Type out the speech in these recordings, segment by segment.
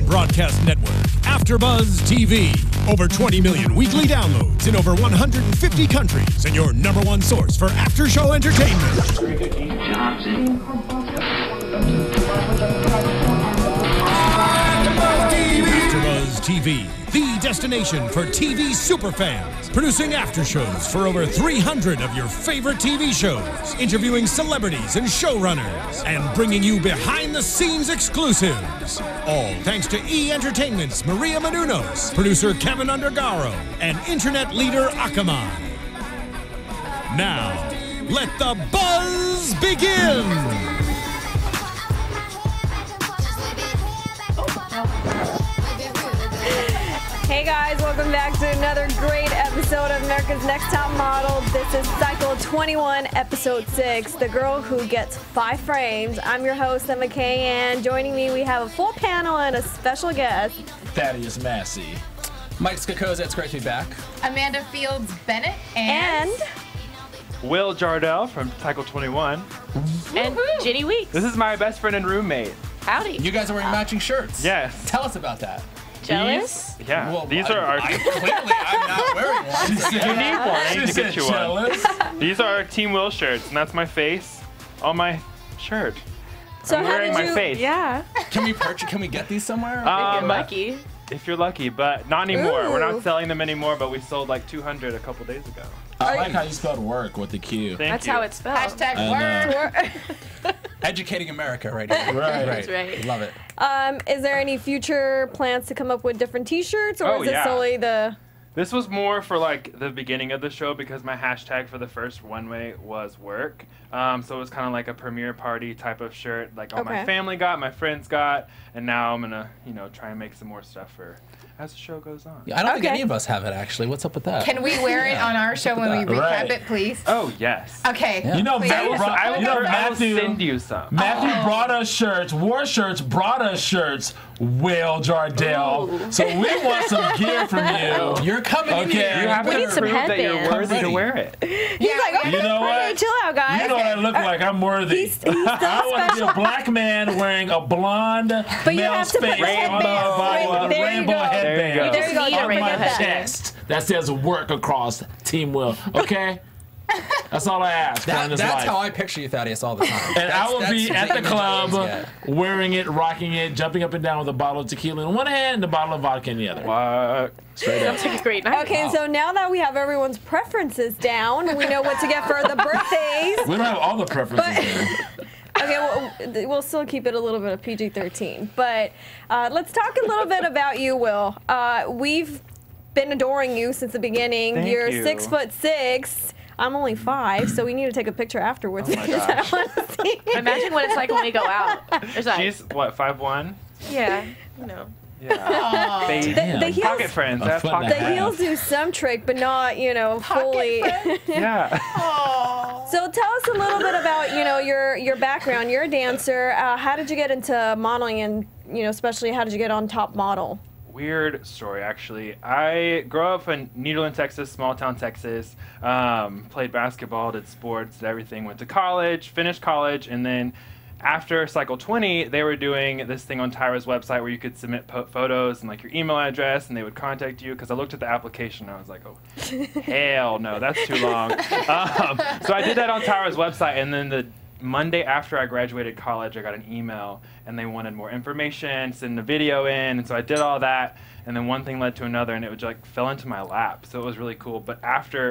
broadcast network, AfterBuzz TV. Over 20 million weekly downloads in over 150 countries, and your #1 source for after-show entertainment. AfterBuzz TV, the destination for TV superfans, producing after-shows for over 300 of your favorite TV shows, interviewing celebrities and showrunners, and bringing you behind-the-scenes exclusives. All thanks to E! Entertainment's Maria Menounos, producer Kevin Undergaro, and internet leader Akamai. Now, let the buzz begin! Hey guys, welcome back to another great episode of America's Next Top Model. This is Cycle 21, Episode 6, The Girl Who Gets 5 Frames. I'm your host, Emma Kay, and joining me we have a full panel and a special guest. Thaddeus Massey. Mike Scocozza, it's great to be back. Amanda Fields Bennett and Will Jardel from Cycle 21. And Ginny Weeks. This is my best friend and roommate. Howdy. You guys are wearing matching shirts. Yes. Tell us about that. Jealous? Yeah. Well, these are our. clearly, I'm not wearing one. You need one. I need to get you jealous. one. These are our Team Will shirts, and that's my face on my shirt. So I'm wearing my face. Yeah. Can we purchase? Can we get these somewhere? If you're lucky. If you're lucky, but not anymore. Ooh. We're not selling them anymore, but we sold like 200 a couple days ago. I like how you spelled work with the Q. Thank That's you. how it's spelled. Hashtag word. Educating America right here. Right. That's right. Love it. Is there any future plans to come up with different t-shirts, or Oh, is it yeah. solely the... This was more for like the beginning of the show because my hashtag for the first one-way was work. So it was kind of like a premiere party type of shirt, like all my Okay. family got, my friends got, and now I'm gonna, try and make some more stuff for as the show goes on. I don't think Okay. any of us have it actually. What's up with that? Can we wear it on our show when we recap Right. it, please? Oh yes. Okay. Yeah. You know, Please. Matt brought, I will, you know, I will Matthew, send you some. Matthew brought us shirts, wore shirts, brought us shirts. Will Jardel. Ooh. So we want some gear from you. You're coming in Okay. here. You have We to need some prove that you're headbands. worthy to Ready. wear it. He's Yeah, like, we- okay, You know okay, what? chill out, guys. You know what I look like? I'm worthy. He's still I want to be special. a black man wearing a blonde But you male have to put face the on headband. my body with a There you rainbow go. headband. There you go. There you go. Need a Don't rainbow forget that. headband. chest that says work across Team Will. Okay? That's all I ask in this That's life. how I picture you, Thaddeus, all the time. And I will be That's at the image I always club get. wearing it, rocking it, jumping up and down with a bottle of tequila in one hand and a bottle of vodka in the other. What? Straight up. Sounds like a great night. Okay, so now that we have everyone's preferences down, we know what to get for the birthdays. We don't have all the preferences there. Okay, we'll still keep it a little bit of PG-13. But let's talk a little bit about you, Will. We've been adoring you since the beginning. Thank You're you. 6'6". I'm only 5, so we need to take a picture afterwards. Oh my because I gosh. want to see. Imagine what it's like when we go out. There's like, She's what, 5'1"? yeah, Yeah. Baby. The heels, Pocket friends. I have foot and pocket a the half. friends. heels do some trick, but not, fully. Yeah. So tell us a little bit about, your background. You're a dancer. How did you get into modeling, and especially how did you get on Top Model? Weird story, actually. I grew up in Nederland, Texas, small town Texas. Played basketball, did sports, did everything. Went to college, finished college, and then after Cycle 20, they were doing this thing on Tyra's website where you could submit photos and like your email address, and they would contact you. Because I looked at the application, and I was like, oh, hell no, that's too long. So I did that on Tyra's website, and then the Monday after I graduated college, I got an email, and they wanted more information, send a video in, and so I did all that, and then one thing led to another, and it would like fell into my lap, so it was really cool. But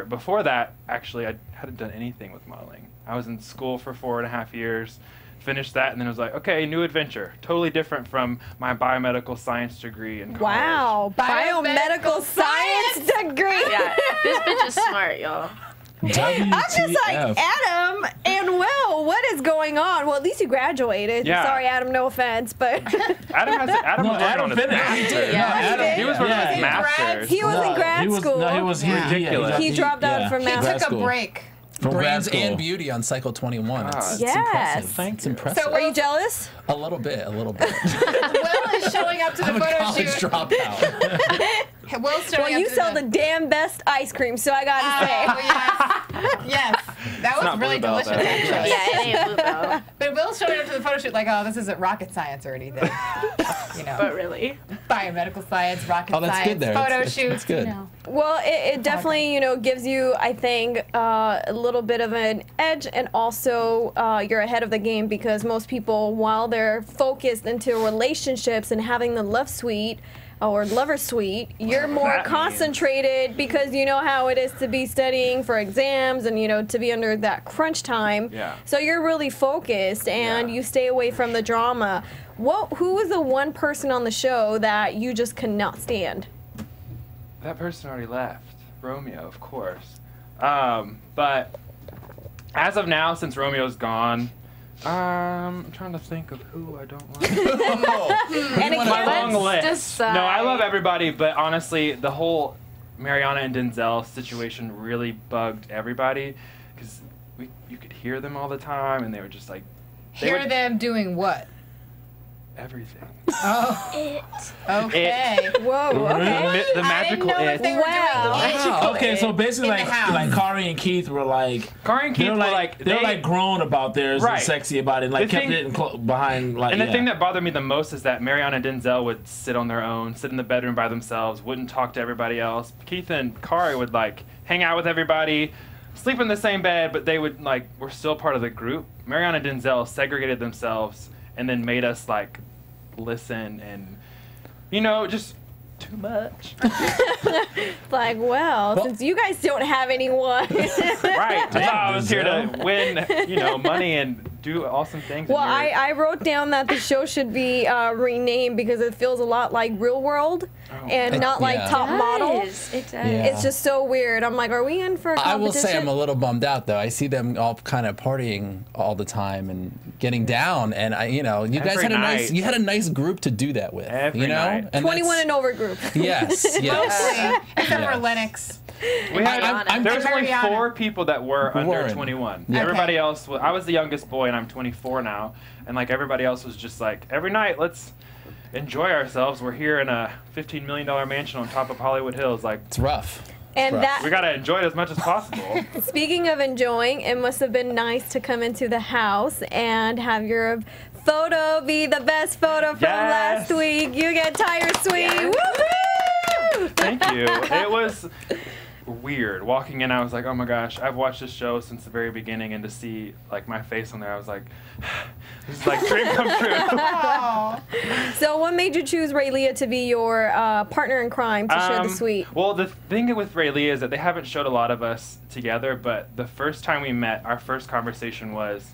before that, actually, I hadn't done anything with modeling. I was in school for 4.5 years, finished that, and then it was like, okay, new adventure, totally different from my biomedical science degree in college. Wow, biomedical science degree. yeah. This bitch is smart, y'all. I'm just like, WTF. Adam and Will, what is going on? Well, at least you graduated. Yeah. Sorry, Adam, no offense, but Adam was No, working Adam on his finished. master's. No, Adam, He was working on yeah. his master's. he was in grad school. No, he was Ridiculous. He dropped out from He master's. grad took a school. break. From grad Brains school. and beauty on Cycle 21. It's Yes. impressive. Thank It's you. impressive. So Are you jealous? a little bit, a little bit. Will is showing up to the I'm a photo college shoot. dropout. Will's showing Well, up you to sell the damn best ice cream, so I gotta say. Oh, yes. Yes. That was not really Bluebell, delicious, though. actually. Yeah, it ain't Bluebell. But Will showing up to the photo shoot like, oh, this isn't rocket science or anything. You know, But really. biomedical science, rocket Oh, that's science, good there. photo It's shoots. good. You know. Well, it definitely, gives you, I think, a little bit of an edge, and also you're ahead of the game because most people, while they're focused into relationships and having the love suite or lover suite, you're more That means- concentrated because you know how it is to be studying for exams and, to be under that crunch time. Yeah. So you're really focused and Yeah. you stay away from the drama. Who was the one person on the show that you just could not stand? That person already left. Romeo, of course. But as of now, since Romeo's gone, I'm trying to think of who I don't like. And again, My long list. decide. No, I love everybody, but honestly, the whole Mariana and Denzel situation really bugged everybody because you could hear them all the time, and they were just like, Hear them doing what? everything. Oh, okay. whoa, okay. The magical I didn't know it. if they were Wow. doing magical Okay, so basically, in the house. like Kari and Keith were like, Kari and Keith were like, they're like grown about theirs Right. and sexy about it, and like The kept thing- it behind like. And the yeah. thing that bothered me the most is that Mariana and Denzel would sit on their own, sit in the bedroom by themselves, wouldn't talk to everybody else. Keith and Kari would like hang out with everybody, sleep in the same bed, but they would like were still part of the group. Mariana and Denzel segregated themselves and then made us like listen and just too much. Like, well, since you guys don't have anyone. Right. I thought I was here to win, money and do awesome things. Well, and you're- I wrote down that the show should be renamed because it feels a lot like Real World and not like Yeah. Top Model. It does. Yeah. It's just so weird. I'm like, are we in for a competition? I will say I'm a little bummed out though. I see them all kind of partying all the time and getting down, and you guys Every had a night. you had a nice group to do that with. Every night. And 21 that's- and over group. Yes, yes. Except for Yes. Lennox. We had, I'm- there was only Mariana. 4 people that were Who under weren't. 21. Yeah. Everybody else, I was the youngest boy, and I'm 24 now. And like everybody else was just like, every night, let's enjoy ourselves. We're here in a $15 million mansion on top of Hollywood Hills. Like, It's rough. And Right. that, we gotta enjoy it as much as possible. speaking of enjoying, it must have been nice to come into the house and have your photo be the best photo from Yes. last week. You get Tyra Sweet. Woohoo! Thank you. It was weird walking in. I was like, oh my gosh, I've watched this show since the very beginning, and to see like my face on there, I was like, this is like dream come true. Oh. So, what made you choose Ray Leah to be your partner in crime to share the suite? Well, the thing with Ray Lee is that they haven't showed a lot of us together, but the first time we met, our first conversation was,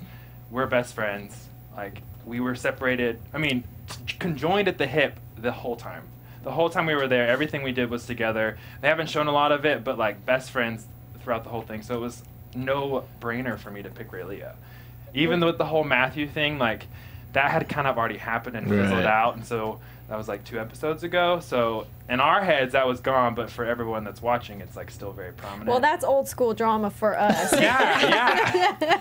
we're best friends. Like, we were separated, conjoined at the hip the whole time. The whole time we were there, everything we did was together. They haven't shown a lot of it, but like best friends throughout the whole thing. So it was no brainer for me to pick Ray Leah. Even with the whole Matthew thing, like that had kind of already happened and fizzled Right. out. And so that was like 2 episodes ago. So in our heads, that was gone. But for everyone that's watching, it's like still very prominent. Well, that's old school drama for us. yeah.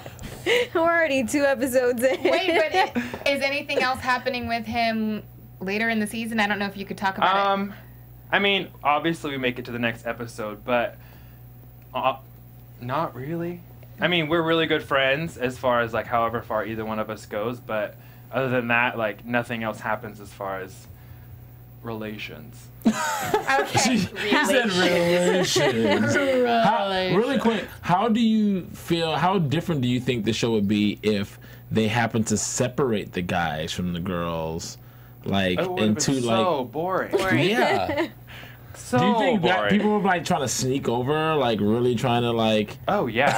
We're already 2 episodes in. Wait, but is anything else happening with him later in the season? I don't know if you could talk about it. Obviously we make it to the next episode, but not really. We're really good friends as far as like however far either one of us goes, but other than that, like nothing else happens as far as relations. Okay. She said relations. Really quick, how do you feel? How different do you think the show would be if they happened to separate the guys from the girls, like It would have into been like? so boring. Yeah. So Do you think that boring. people were like trying to sneak over, like really trying to like? Oh yeah.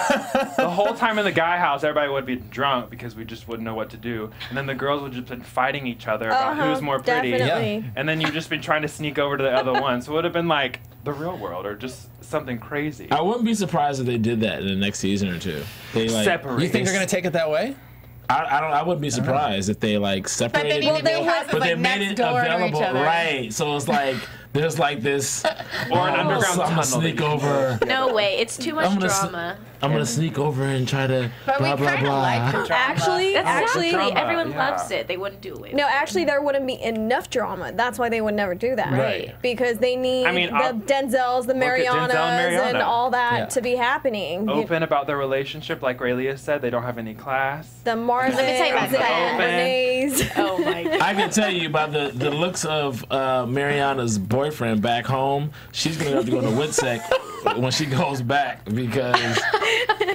The whole time in the guy house, everybody would be drunk because we just wouldn't know what to do, and then the girls would just been fighting each other about who's more pretty. Definitely. And then you've just been trying to sneak over to the other one. So it would have been like the real world or just something crazy. I wouldn't be surprised if they did that in the next season or two. They like Separate. You think they're gonna take it that way? I wouldn't be surprised if they like But separated. they need to be houses but they like made next it door to each available, other. right? So it's like there's like this, Or an underground I'm gonna tunnel sneak that you can over. No way. It's too much drama. I'm gonna sneak over and try to But blah we blah kind of blah. like the drama. Actually, Exactly. Everyone yeah. loves it. They wouldn't do it. no, actually, there wouldn't be enough drama. That's why they would never do that. Right. Because they need I mean, the I'll- Denzels, the Look at Denzel Marianas, and and Mariana. all that Yeah. to be happening. Open about their relationship, like Raylia said. They don't have any class. The Marvins Let me tell you about and that. Renee's. Oh my god. I can tell you by the looks of Mariana's boyfriend back home, she's gonna have to go to WITSEC when she goes back because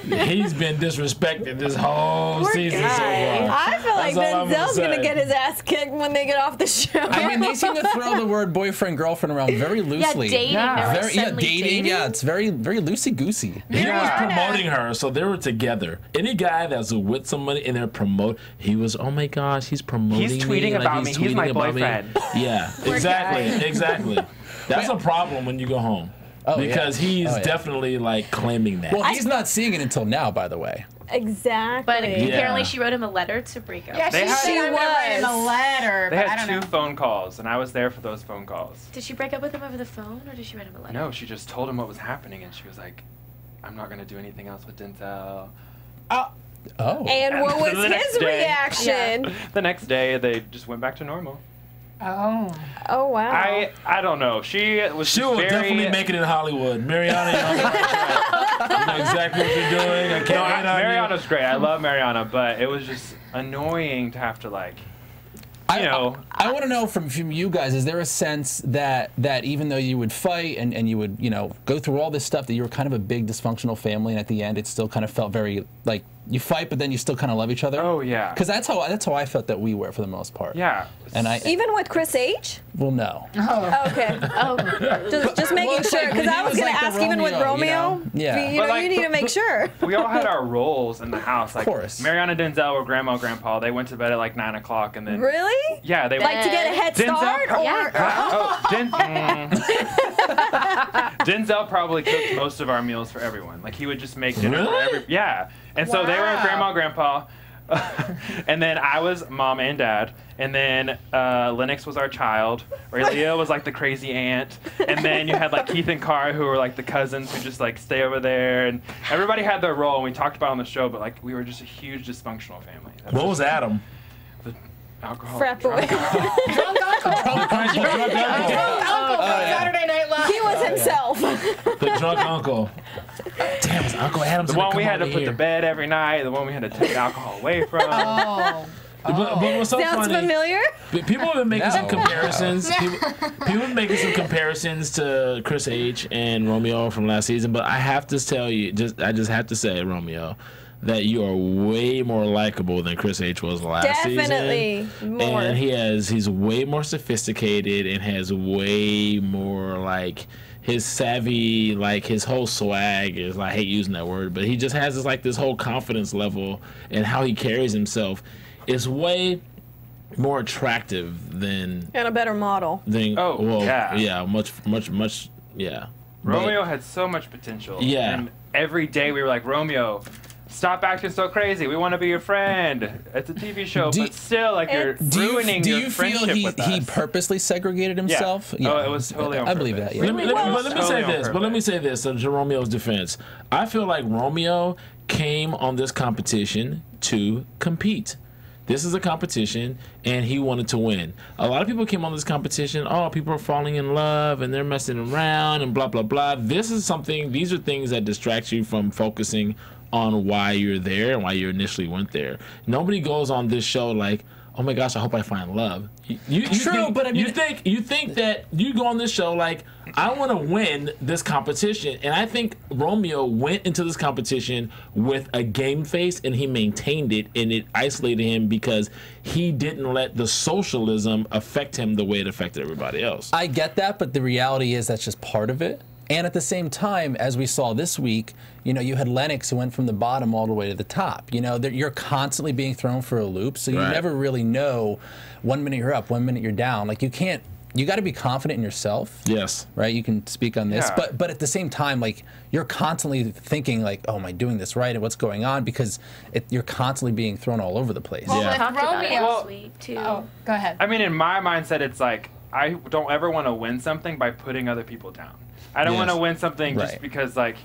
he's been disrespected this whole season so far. I feel like That's all I'm gonna Denzel's gonna say. get his ass kicked when they get off the show. I mean, they seem to throw the word boyfriend girlfriend around very Yeah, loosely. dating. Yeah. They're like Very, yeah, suddenly dating. Yeah, it's very, very loosey goosey. He was promoting her, so they were together. Any guy that's with somebody and they're he was, oh my gosh, he's promoting He's tweeting me. about me. He's my tweeting about me. boyfriend. Yeah, exactly. That's a problem when you go home. Because he's definitely like claiming that. Well, he's not seeing it until now, by the way. Exactly. But Yeah. apparently she wrote him a letter to break up. Yeah, They she had- said She I read in was. a letter, They but I had don't two know. phone calls, and I was there for those phone calls. Did she break up with him over the phone, or did she write him a letter? No, she just told him what was happening, and she was like, "I'm not gonna do anything else with Denzel." Oh. and what was The next his day. reaction? The next day, they just went back to normal. Oh. Oh wow. I don't know. She was She will very, definitely make it in Hollywood. Mariana, you know exactly what you're doing. I can't No, hate on you. Mariana's great. I love Mariana, but it was just annoying to have to like, you know. I want to know from you guys, is there a sense that even though you would fight and you would, you know, go through all this stuff, that you were kind of a big dysfunctional family, and at the end it still kind of felt very like you fight, but then you still kind of love each other? Oh yeah. Because that's how I felt that we were for the most part. Yeah. And I Even with Chris H? well no. Okay. Oh, Just making Well, it's sure, like because when I he was was gonna like the ask even with Romeo, you Romeo. know? Yeah. You But, know, like, you need to make sure. We all had our roles in the house. Like, course. Mariana and Denzel were grandma and grandpa. They went to bed at like 9 o'clock, and then Really? yeah, they Like to get a head Denzel start, pro- or Denzel probably cooked most of our meals for everyone. Like he would just make dinner for Really? yeah. And so they were grandma, grandpa, and then I was mom and dad, and then Lennox was our child. Raylia was like the crazy aunt, and then you had like Keith and Cara who were like the cousins who just like stay over there, and everybody had their role. And we talked about it on the show, but like we were just a huge dysfunctional family. That's What was Adam? alcohol? Frat boy. Drunk uncle. Uncle from Saturday Night Live. He was himself. The drunk uncle. Damn, was Uncle Adam's The gonna one we come had to over put here. to bed every night. The one we had to take alcohol away from. Oh. But what's so Sounds funny? familiar? People have been making some No. comparisons. People have been making some comparisons to Chris H and Romeo from last season. But I have to tell you, I just have to say, Romeo, that you are way more likable than Chris H was last season. Definitely more. And he's way more sophisticated and has way more like his savvy, like his whole swag is, I hate using that word, but he just has this whole confidence level and how he carries himself is way more attractive than And a better model. much yeah. Romeo had so much potential. Yeah. And every day we were like, Romeo, stop acting so crazy. We want to be your friend. It's a TV show, but still, like, you're ruining do your you feel friendship with he us. purposely segregated himself? Yeah. Oh, it was totally on I believe purpose. that. Yeah. Let me say this to Romeo's defense. I feel like Romeo came on this competition to compete. This is a competition, and he wanted to win. A lot of people came on this competition, people are falling in love, and they're messing around, and blah, blah, blah. These are things that distract you from focusing on why you're there and why you initially went there. Nobody goes on this show like, oh my gosh, I hope I find love. You think that you go on this show like, I want to win this competition, and I think Romeo went into this competition with a game face, and he maintained it, and it isolated him because he didn't let the socialism affect him the way it affected everybody else. I get that, but the reality is that's just part of it. And at the same time, as we saw this week, you had Lennox who went from the bottom all the way to the top. You're constantly being thrown for a loop, so you never really know. 1 minute you're up, 1 minute you're down. Like you got to be confident in yourself. Yes. Right? You can speak on this. Yeah. But at the same time, like, you're constantly thinking, like, oh, am I doing this right? And what's going on? Because you're constantly being thrown all over the place. Well, Yeah. with Talked about it Romeo. last week too. Oh, go ahead. I mean, in my mindset, it's like, I don't ever want to win something by putting other people down. I don't want to win something just because, like,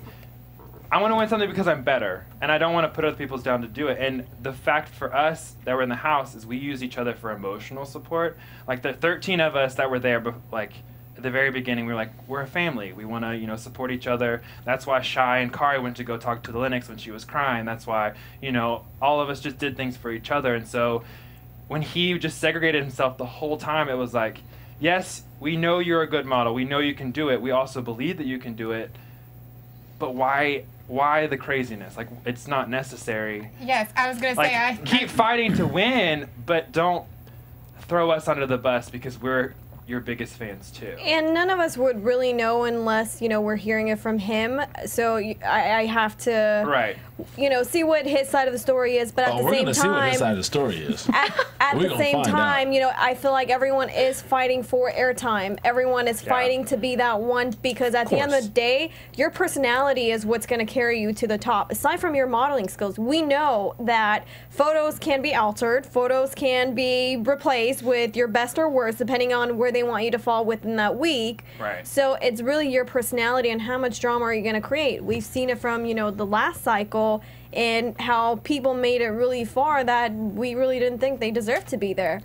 I want to win something because I'm better, and I don't want to put other people's down to do it. And the fact for us that we're in the house is we use each other for emotional support. Like, the 13 of us that were there, like, at the very beginning, we were like, we're a family. We want to, you know, support each other. That's why Shai and Kari went to go talk to the Lennox when she was crying. That's why, you know, all of us just did things for each other. And so when he just segregated himself the whole time, it was like, yes, we know you're a good model. We know you can do it. We also believe that you can do it. But why the craziness? Like, it's not necessary. Yes, I was going to say, I keep fighting to win, but don't throw us under the bus because we're your biggest fans too. And none of us would really know unless, you know, we're hearing it from him. So I have to, you know, see what his side of the story is. But at the same time, we're gonna see what his side of the story is. At the same time, you know, I feel like everyone is fighting for airtime. Everyone is fighting to be that one, because at the end of the day, your personality is what's going to carry you to the top. Aside from your modeling skills, we know that photos can be altered. Photos can be replaced with your best or worst, depending on where they want you to fall within that week. Right. So it's really your personality and how much drama are you going to create. We've seen it from, you know, the last cycle and how people made it really far that we really didn't think they deserved to be there.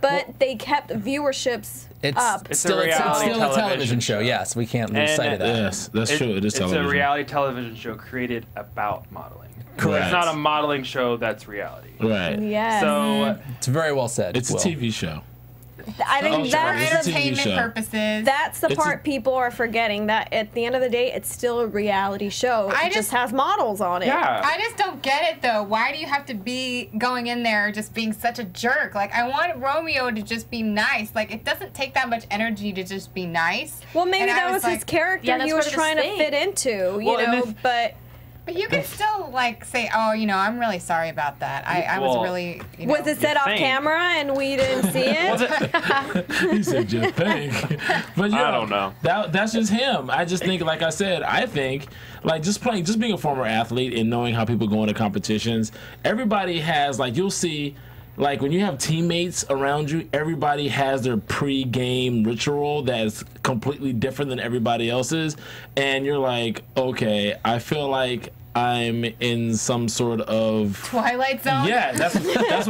But they kept viewerships up. It's still a television show. Yes, we can't lose sight of that. Yes, that's true. It is television. It's a reality television show created about modeling. Correct. It's not a modeling show that's reality. Right. Yes. So it's very well said. It's a TV show. I think that's for entertainment purposes. That's the part people are forgetting, that at the end of the day, it's still a reality show. It just has models on it. Yeah. I just don't get it, though. Why do you have to be going in there just being such a jerk? Like, I want Romeo to just be nice. Like, it doesn't take that much energy to just be nice. Well, maybe that was his character he was trying to fit into, you know, but you can still, like, say, oh, you know, I'm really sorry about that. I was really, you know. Was it set off camera and we didn't see it? He said, "You think?" But I don't know. That's just him. I just think, like I said, I think, like, just being a former athlete and knowing how people go into competitions, everybody has, like, you'll see, like, when you have teammates around you, everybody has their pre-game ritual that's completely different than everybody else's, and you're like, okay, I feel like I'm in some sort of Twilight Zone. Yeah, that's what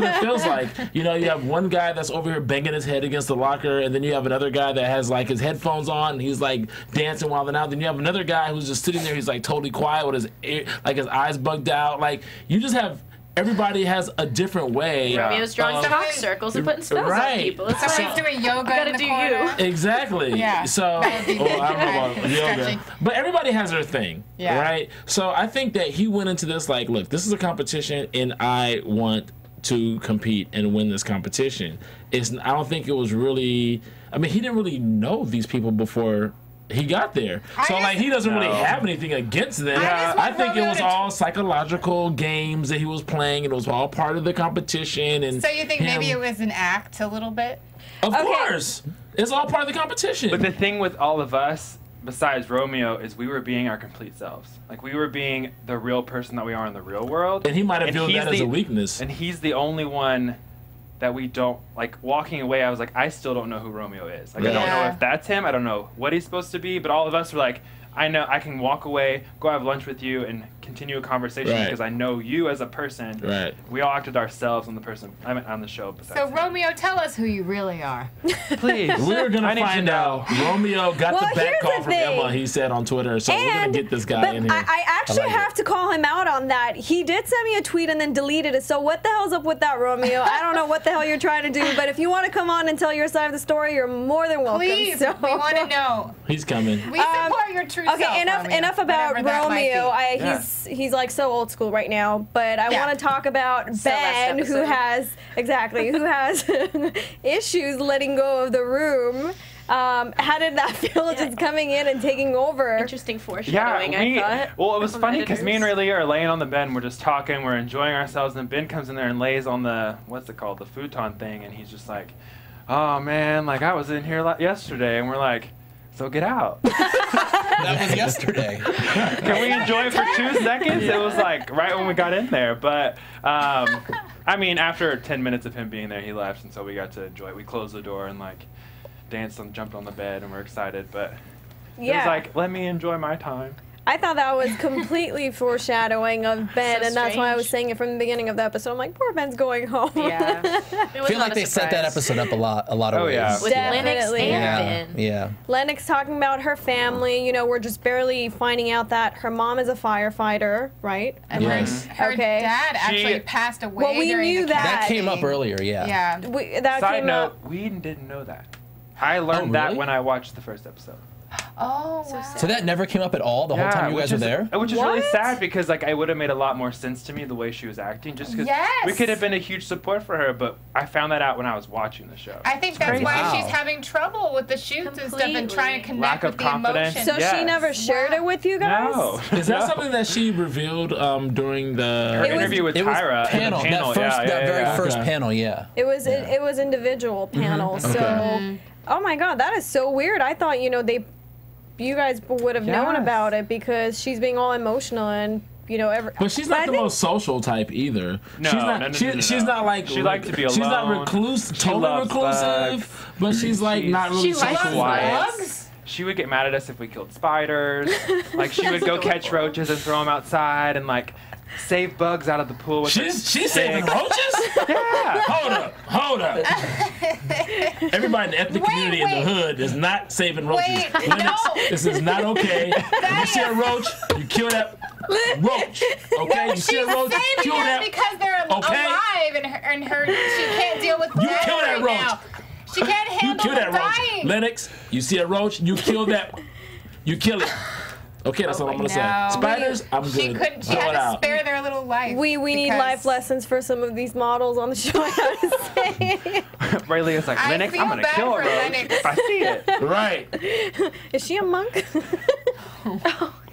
it feels like. You know, you have one guy that's over here banging his head against the locker, and then you have another guy that has, like, his headphones on and he's, like, dancing while they're out. Then you have another guy who's just sitting there. He's, like, totally quiet with his eyes bugged out. Like, you just have. Everybody has a different way. Romeo's drawing talk circles and putting spells on people. It's Somebody's doing yoga in the corner. Exactly. Yeah. So, I don't know about yoga. But everybody has their thing, right? So I think that he went into this like, look, this is a competition, and I want to compete and win this competition. I don't think it was really, I mean, he didn't really know these people before he got there. So, like, he doesn't really have anything against them. I think it was all psychological games that he was playing, and it was all part of the competition. And so you think maybe it was an act a little bit? Of course. It's all part of the competition. But the thing with all of us, besides Romeo, is we were being our complete selves. Like, we were being the real person that we are in the real world. And he might have viewed that as a weakness. And he's the only one that we don't, like, walking away, I was like, I still don't know who Romeo is. Like, I don't know if that's him. I don't know what he's supposed to be. But all of us were like, I know I can walk away, go have lunch with you, and continue a conversation because I know you as a person. Right. We all acted ourselves on the show. So Romeo, tell us who you really are. Please. We're gonna find out. Romeo got the back call from Emma, he said on Twitter. So we're gonna get this guy in here. I actually have to call him out on that. He did send me a tweet and then deleted it. So what the hell's up with that, Romeo? I don't know what the hell you're trying to do, but if you want to come on and tell your side of the story, you're more than welcome. Please, we want to know. He's coming. We support your true self, enough about Romeo. He's like so old school right now, but I want to talk about Ben, who has issues letting go of the room. How did that feel, just coming in and taking over? Interesting foreshadowing, I thought. Well, it was funny because me and Rayleigh are laying on the bed and we're just talking, we're enjoying ourselves, and Ben comes in there and lays on the, what's it called, the futon thing, and he's just like, oh man, like I was in here yesterday, and we're like, so get out. That was yesterday. Can we enjoy it for 2 seconds? It was like right when we got in there. But, I mean, after 10 minutes of him being there, he left, and so we got to enjoy it. We closed the door and, like, danced and jumped on the bed and were excited, but Yeah. it was like, let me enjoy my time. I thought that was completely foreshadowing of Ben, So and that's why I was strange. saying it from the beginning of the episode. I'm like, poor Ben's going home. Yeah. I feel like they set that episode up a lot of ways. Yeah. With Lennox Definitely. and Ben. Yeah. Lennox talking about her family. You know, we're just barely finding out that her mom is a firefighter, right? And Yes. her Okay. dad actually She- passed away. Well, we during knew the that. That came up casting. earlier, yeah. Yeah. That Side came note, up. we didn't know that. I learned that really? when I watched the first episode. Oh, wow. So that never came up at all the whole time you guys were there? Which is really What? sad because like it would have made a lot more sense to me the way she was acting, just because Yes. we could have been a huge support for her. But I found that out when I was watching the show. I think that's crazy. why Wow. she's having trouble with the shoots and stuff and trying to Completely. connect Lack of with the confidence. emotions. So she Yes. never shared it with you guys? No. Is that something that she revealed during Her the? interview with It was Tyra in the panel. That very yeah. first Okay. panel, yeah. It was it was individual panels. So, Okay. oh my God, that is so weird. I thought you guys would have known Yes. about it because she's being all emotional and But she's not the most social type either. No, she's not. no, no, she- no, no, She's no. not like. She liked to be She's not alone. reclusive. She Totally loves reclusive. bugs. But she's like not really She likes social. bugs? She would get mad at us if we killed spiders. Like she would go catch roaches and throw them outside and like save bugs out of the pool. With her She's saving stick. roaches. Yeah. Hold up. Everybody in the ethnic community in the hood is not saving roaches. Wait, Lennox, no. this is not okay. If you see a roach, you kill that roach. Okay, you see a She's roach, saving kill them that. because they're Okay. alive and her she can't deal with You death kill that right roach. now. She can't You handle kill the that roach. dying. Lennox, you see a roach, you kill that. You kill it. Okay, that's all I'm gonna No. say. Spiders, I'm good. She couldn't. She Throw had it to out. spare their little life. we need because life lessons for some of these models on the show. I gotta say. Rayleigh's like, I Lennox, feel I'm gonna bad kill a for roach Lennox. if I see it. Right. Is she a monk?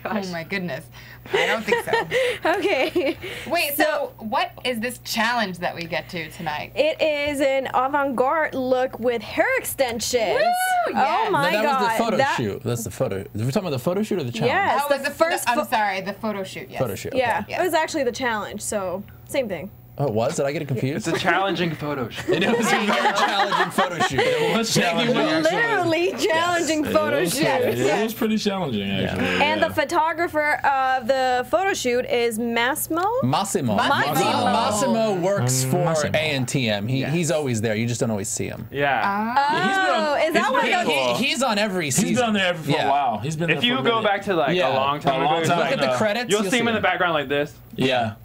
Oh my goodness. I don't think so. Okay. Wait, so what is this challenge that we get to tonight? It is an avant-garde look with hair extensions. Woo, yes. Oh my No, that God. was the photo shoot. That's the photo. Are we talking about the photo shoot or the challenge? Yes, Oh, the was the first I'm pho- sorry, the photo shoot. Yes. Photo shoot. okay. Yeah, Yes. it was actually the challenge, so same thing. Oh, it was? Did I get it confused? It's a challenging photo shoot. It was a very challenging photo shoot. It was challenging, actually. Literally challenging photo It shoot. was pretty challenging, actually. And yeah. the photographer of the photo shoot is Massimo. Massimo. Massimo works for ANTM. He's always there. You just don't always see him. Yeah. Oh, is that what been cool. He's on every season. He's been on there for a while. He's been there If for you a go minute. back to like Yeah, a long time a long ago, time Look at the credits. you'll see him in the background like this. Yeah.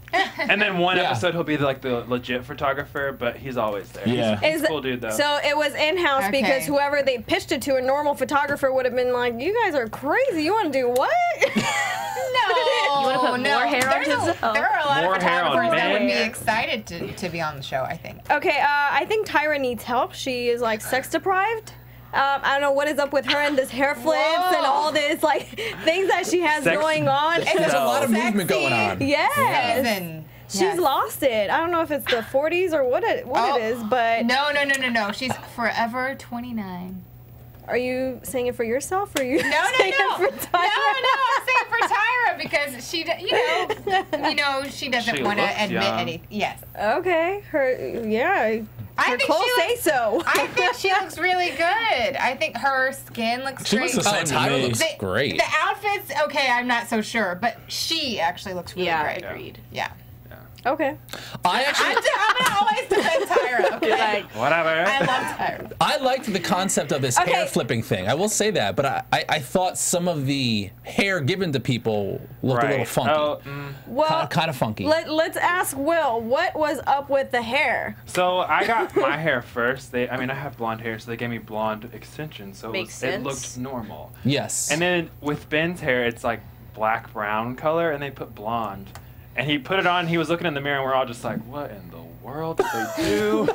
And then one Yeah. episode he'll be like the legit photographer, but he's always there. Yeah. He's a cool dude though. So it was in-house Okay. because whoever they pitched it to, a normal photographer would have been like, "You guys are crazy. You want to do what?" No, You wanna put more hair on Giselle? There are a lot More of hair on photographers that would be men. excited to be on the show, I think. Okay, I think Tyra needs help. She is like sex deprived. I don't know what is up with her and this hair flips and all this like things that she has Sex- going on. There's a lot of movement Sexy. going on. Yes. Season. She's Yes. lost it. I don't know if it's the 40s or what it is, but No. She's forever 29. are you saying it for yourself or are you No. saying it for Tyra? No, I'm saying for Tyra because she, she doesn't She want to looks admit young. anything. Yes. Okay, her I think clothes she say looks, so. I think she looks really good. I think her skin looks She great. looks the Oh, same to Tyra me. looks great. The outfits, okay, I'm not so sure, but she actually looks really Yeah, great. agreed. Yeah. Okay. I actually I'm gonna always defend Tyra. Okay. Like, Whatever. I love Tyra. I liked the concept of this Okay. hair flipping thing. I will say that, but I thought some of the hair given to people looked a little funky. Oh, Well, Kind of funky. let's ask Will, what was up with the hair? so I got my hair first. I have blonde hair, so they gave me blonde extensions, so Makes it sense. looked normal. Yes. And then with Ben's hair, it's like black brown color, and they put blonde. And he put it on. He was looking in the mirror, and we're all just like, "What in the world did they do?"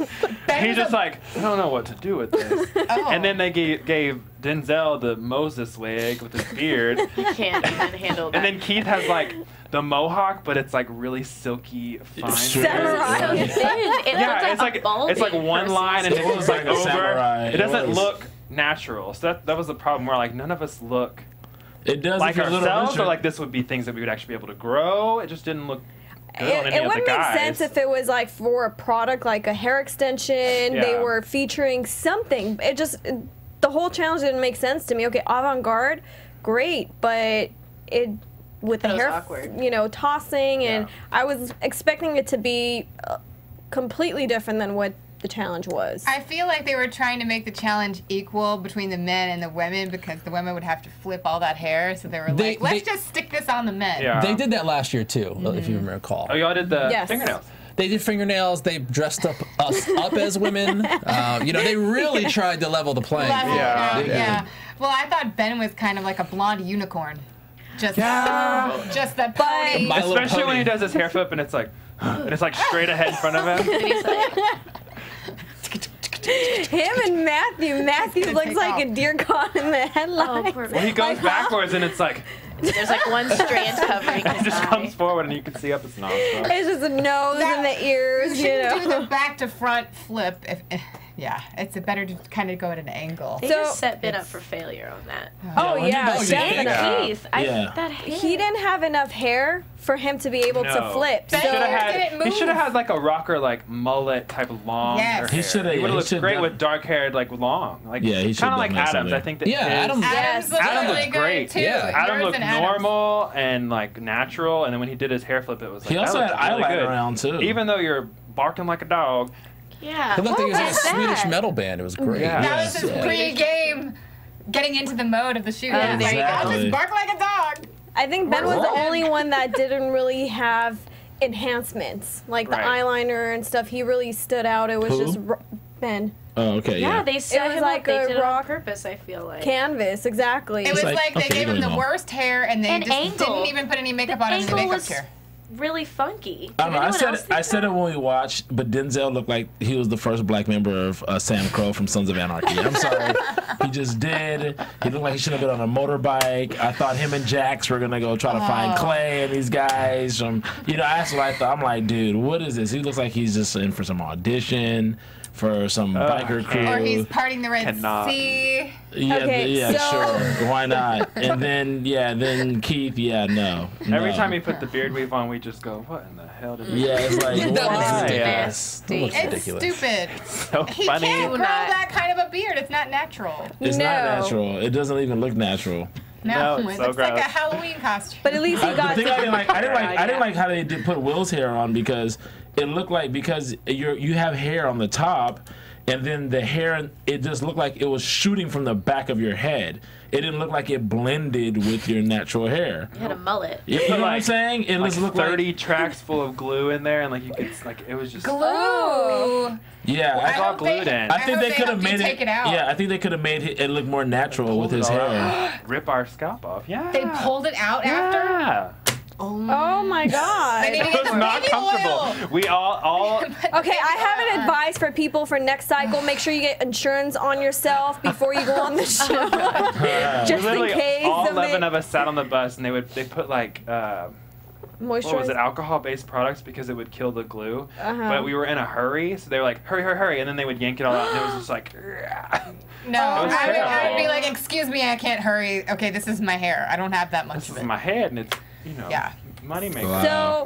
And he's just like, "I don't know what to do with this." Oh. And then they gave Denzel the Moses wig with his beard. you can't even handle that. And then Keith has like the mohawk, but it's like really silky, fine. Samurai. so thin. It Yeah, looks like a balding it's like one person's line, and It it was was like like a over. samurai. It doesn't It was. look natural. So that was the problem. Where like none of us look It does like if you're a little ourselves, richer. or like this would be things that we would actually be able to grow. It just didn't look good on any It of the wouldn't make guys. sense if it was like for a product like a hair extension. They Yeah. were featuring something. The the whole challenge didn't make sense to me. Okay, avant-garde, great, but it with the That was hair, awkward. you know, tossing, and I was expecting it to be completely different than what the challenge was. I feel like they were trying to make the challenge equal between the men and the women because the women would have to flip all that hair. So they were like, let's just stick this on the men. Yeah. They did that last year too, if you recall. Oh, y'all did the fingernails. They did fingernails. They dressed up us up as women. You know, they really tried to level the playing field. Yeah. Well, I thought Ben was kind of like a blonde unicorn. Just that pony. Especially when he does his hair flip and it's like straight ahead in front of him. Him and Matthew. Matthew looks like a deer caught in the headlights. Well, he goes backwards and it's like there's like one strand covering it his just eye. comes forward and you can see up his nostril. It's just the nose and the ears, You you shouldn't do know. the back to front flip. It's better to kind of go at an angle. They just set Ben up for failure on that. Oh, yeah, And definitely. Keith, that hair. He didn't have enough hair for him to be able to flip. He should have had like a rocker, like mullet type of long hair. He should have. He would have looked great with dark hair, like long. Like he should kind of like done that Adams. something. I think that Adams looked great. too. Adam Yours looked and Adams. normal and like natural, and then when he did his hair flip, it was like He also that had looked really eyeliner good. around too. Even though you're barking like a dog. Yeah. It looked like he was in a Swedish metal band. It was great. That was his pre-game, getting into the mode of the shoot. Like, I'll just bark like a dog. I think Ben was the only one that didn't really have enhancements, like the eyeliner and stuff. He really stood out. It was just Ben. Oh, okay. Yeah, they set It was him like up. They a did it on rock purpose, I feel like. canvas, exactly. It was like they gave him the worst hair and they An just angle. didn't even put any makeup on him in the angle makeup was chair. really funky. I don't know. Did anyone else think I said it when we watched, but Denzel looked like he was the first black member of Sam Crow from Sons of Anarchy. I'm sorry. He just did. He looked like he should have been on a motorbike. I thought him and Jax were going to go try to find Clay and these guys from, that's what I thought. I'm like, dude, what is this? He looks like he's just in for some audition for some biker crew. Or he's parting the Red Sea. Sure. Why not? And then Keith, no. Every time he put the beard weave on, we just go, what in the hell did he do? it's like, why? It's stupid. So He funny. can't grow that kind of a beard. It's not natural. It's not natural. It doesn't even look natural. No, it's it so looks like a gross. Halloween costume. But at least he got. I didn't like how they did put Will's hair on because it looked like you have hair on the top, and then the hair it just looked like it was shooting from the back of your head. It didn't look like it blended with your natural hair. You had a mullet. You know what I'm saying? It like just looked 30 tracks full of glue in there, and like you could it was just glue. Yeah, I got glued in. I think they could have made take it out. Yeah, I think they could have made it look more natural with his hair. Rip our scalp off. Yeah. They pulled it out after. Yeah. Oh my God. It was not comfortable. We all. Okay, I have an advice for people for next cycle. Make sure you get insurance on yourself before you go on the show. Just in case. All 11 of us sat on the bus, and they put like. What was it? Alcohol-based products because it would kill the glue. But we were in a hurry, so they were like, "Hurry, hurry, hurry!" And then they would yank it all out, and it was just like. No, I would be like, "Excuse me, I can't hurry. Okay, this is my hair. I don't have that much This of is it." my head, and it's money maker. So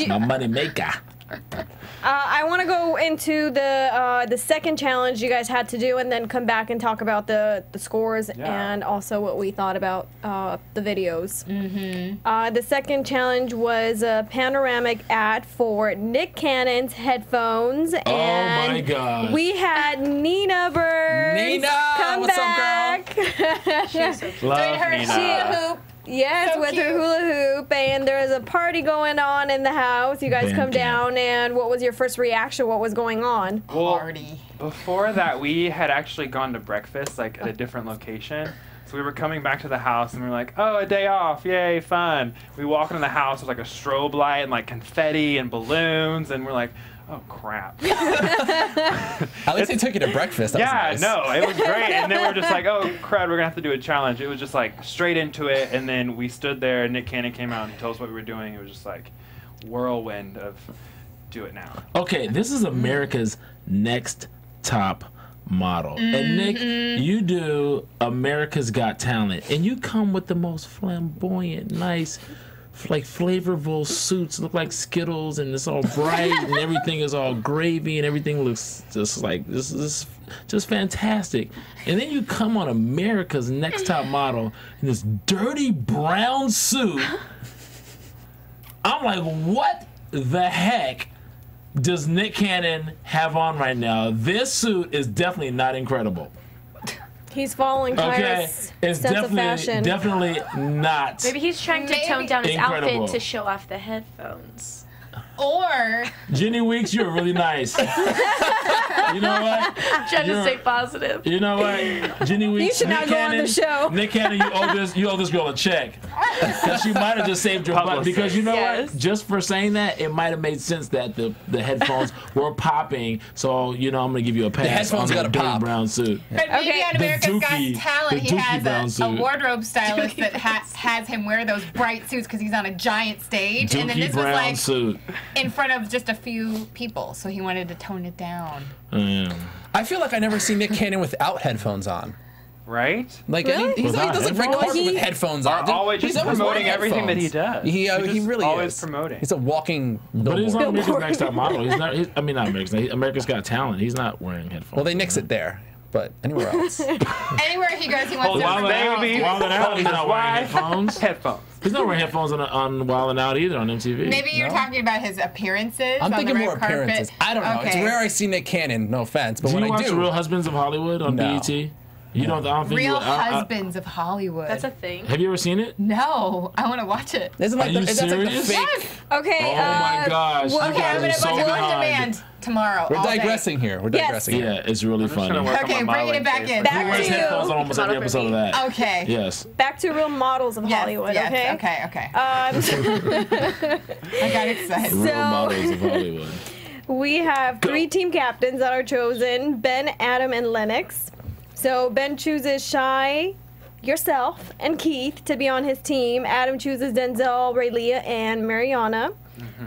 My money maker. I want to go into the second challenge you guys had to do, and then come back and talk about the scores and also what we thought about the videos. The second challenge was a panoramic ad for Nick Cannon's headphones, and my God. we had Nina Burns come what's back. Love Nina. Yes, with her hula hoop, and there was a party going on in the house. You guys come down, and what was your first reaction? What was going on? Party. Before that, we had actually gone to breakfast, like at a different location. So we were coming back to the house, and we were like, "Oh, a day off! Yay, fun!" We walk into the house with like a strobe light and like confetti and balloons, and we're like, "Oh crap!" At least they took you to breakfast. That was nice. No, it was great. And then we were just like, "Oh crap, we're gonna have to do a challenge." It was just like straight into it, and then we stood there. And Nick Cannon came out and told us what we were doing. It was just like whirlwind of do it now. Okay, this is America's Next Top Model. And Nick, you do America's Got Talent, and you come with the most flamboyant, nice like flavorful suits, look like Skittles, and it's all bright, and everything is all gravy, and everything looks just like this is just fantastic. And then you come on America's Next Top Model in this dirty brown suit. I'm like, what the heck does Nick Cannon have on right now? This suit is definitely not incredible. He's following Tyra's it's sense of fashion. definitely not. Maybe he's trying to tone down his Incredible. outfit to show off the headphones. Or Jenny Weeks, you're really nice. You know what? Trying to stay positive. You know what? Jenny Weeks, You should not go on the show. Nick Cannon, you owe this girl a check. Because she might have just saved your butt. Because you know Yes. what? Just for saying that, it might have made sense that the headphones were popping. So, you know, I'm going to give you a pass headphones on gotta the dirty pop. brown suit. But maybe Okay. on The America's Dookie- Got Talent, the he Dookie brown has a suit. wardrobe stylist that has him wear those bright suits because he's on a giant stage. And then Dookie this was brown like suit. in front of just a few people, so he wanted to tone it down. I feel like I never see Nick Cannon without headphones on. Right? Like Really? he Without doesn't break headphones? carpet with headphones on. Always He's just always promoting wearing everything that he headphones. does. He He's just really always is. promoting. He's a walking But he's billboard. on America's Next Top Model. He's not. I mean, not America's Got Talent. He's not wearing headphones. Well, they nix it there, but anywhere else. Anywhere he goes, he wants Hold to on, promote. baby. Wild 'N Out, he's not wearing Wife. headphones. Headphones. He's not wearing headphones on Wild 'N Out either on MTV. Maybe you're No. talking about his appearances. I'm on thinking the red more carpet. appearances. I don't know. It's Okay. rare I see Nick Cannon. No offense, but Do when you I watch do, Real Husbands of Hollywood on No. BET? You don't. I don't think Real you. Husbands of Hollywood. That's a thing. Have you ever seen it? No, I want to watch it. isn't like Are you that's like the serious? fake. Okay. Oh my gosh! well, you Okay, I'm guys gonna are so watch it on behind. demand tomorrow. We're all day. digressing here. We're Yes. digressing. Here. Yeah, it's really I'm just gonna funny. work on Okay, my bringing it modeling back face. in. Back He wears to- headphones on almost every Model for episode of me. that. Okay. Yes. Back to Real Models of Yes, Hollywood, yes, okay? okay. Um, I got excited. Real So- Models of Hollywood. we have 3 team captains that are chosen: Ben, Adam, and Lennox. So Ben chooses Shy, yourself, and Keith to be on his team. Adam chooses Denzel, Raylia, and Mariana.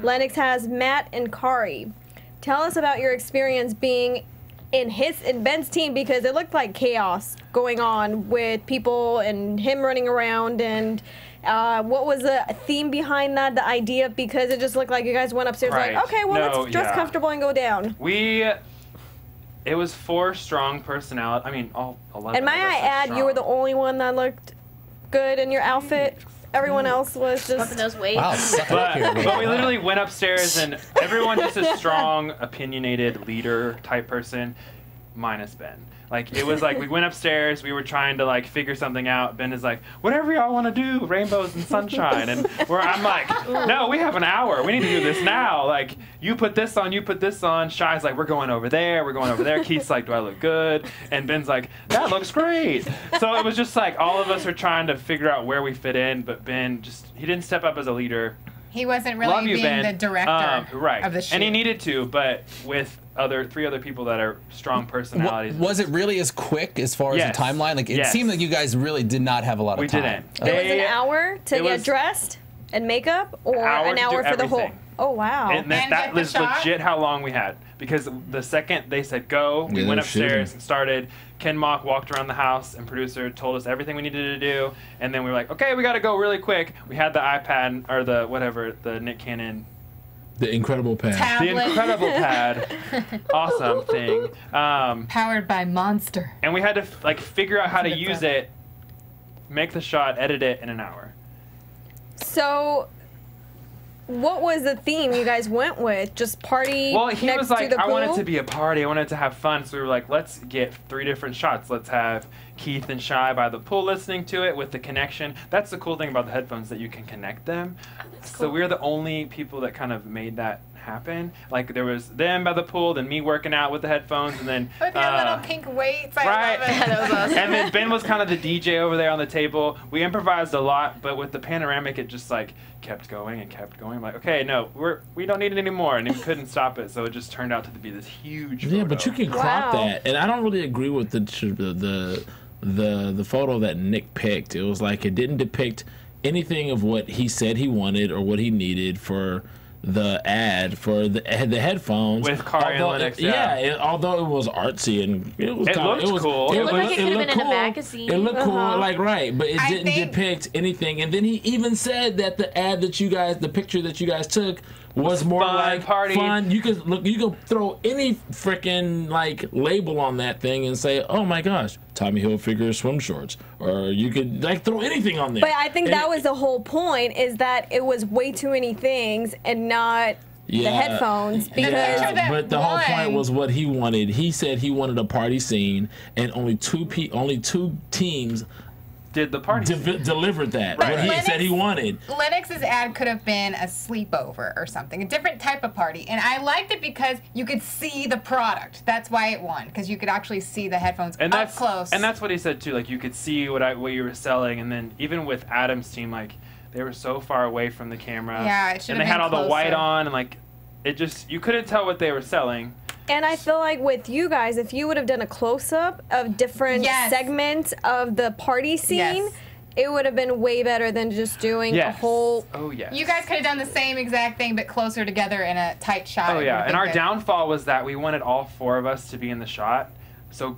Lennox has Matt and Kari. Tell us about your experience being in Ben's team, because it looked like chaos going on with people and him running around. And what was the theme behind that? The idea, because it just looked like you guys went upstairs Right. like, okay, well, No, let's dress yeah. comfortable and go down. It was 4 strong personality. I mean, all 11. And may of us I are add, you were the strong. only one that looked good in your outfit. Everyone else was Bumping just. those weights. Wow, suck it up here. But we literally went upstairs, and everyone just a strong, opinionated leader type person, minus Ben. Like, it was like we went upstairs, we were trying to like figure something out. Ben is like, whatever y'all want to do, rainbows and sunshine. And I'm like, no, we have an hour. We need to do this now. Like, you put this on, you put this on. Shy's like, we're going over there, we're going over there. Keith's like, do I look good? And Ben's like, that looks great. So it was just like all of us are trying to figure out where we fit in, but Ben he didn't step up as a leader. He wasn't Love really you, being Ben. the director Right. of the shoot. And he needed to, but with 3 other people that are strong personalities. Was it really as quick as far as Yes. the timeline? Like it Yes. seemed like you guys really did not have a lot of We time. didn't. It was an They- hour to it get was- dressed and makeup, or Hour an to hour do for the whole. everything. Oh wow! And that And get the was shot? legit how long we had. Because the second they said go, we Yeah, went they're shooting. upstairs and started. Ken Mock walked around the house, and producer told us everything we needed to do. And then we were like, okay, we got to go really quick. We had the iPad, or the Nick Cannon, The Incredible Pad. the Tablet incredible pad, awesome thing. powered by Monster. And we had to like figure out how to That's use it. it, make the shot, edit it in an hour. So, what was the theme you guys went with? Just party Well, he next was to like, the I want it pool? to be a party. I want it to have fun. So we were like, let's get 3 different shots. Let's have Keith and Shy by the pool listening to it with the connection. That's the cool thing about the headphones, that you can connect them. So we were the only people that kind of made that happen. Like, there was them by the pool, then me working out with the headphones, and then With your little pink weights. I right. love it. That was awesome. And then Ben was kind of the DJ over there on the table. We improvised a lot, but with the panoramic, it just like kept going and kept going. I'm like, okay, no, we don't need it anymore, and we couldn't stop it. So it just turned out to be this huge. Yeah, photo. but you can crop Wow. that, and I don't really agree with the photo that Nick picked. It was like it didn't depict anything of what he said he wanted or what he needed for the ad for the headphones with Kari and Lennox. Although it was artsy and it was it looked cool. It looked like it could have been in cool. a magazine. It looked cool, like but it didn't depict anything. And then he even said that the ad that the picture that you guys took was more fun, like party. Fun. You could throw any freaking like label on that thing and say, "Oh my gosh, Tommy Hilfiger swim shorts," or you could like throw anything on there. But I think that was the whole point, is that it was way too many things and not the headphones. Because but the whole point was what he wanted. He said he wanted a party scene, and only two teams did the party delivered that. Right. What he said he wanted. Lennox's ad could have been a sleepover or something, a different type of party. And I liked it because you could see the product. That's why it won, because you could actually see the headphones up close. And that's what he said too. Like you could see what you were selling, and then even with Adam's team, like they were so far away from the camera. Yeah, it should have been And they had all closer. the white on, and like you couldn't tell what they were selling. And I feel like with you guys, if you would have done a close-up of different segments of the party scene, it would have been way better than just doing a whole... Oh, yes. You guys could have done the same exact thing, but closer together in a tight shot. Oh, yeah. And our downfall was that we wanted all four of us to be in the shot. So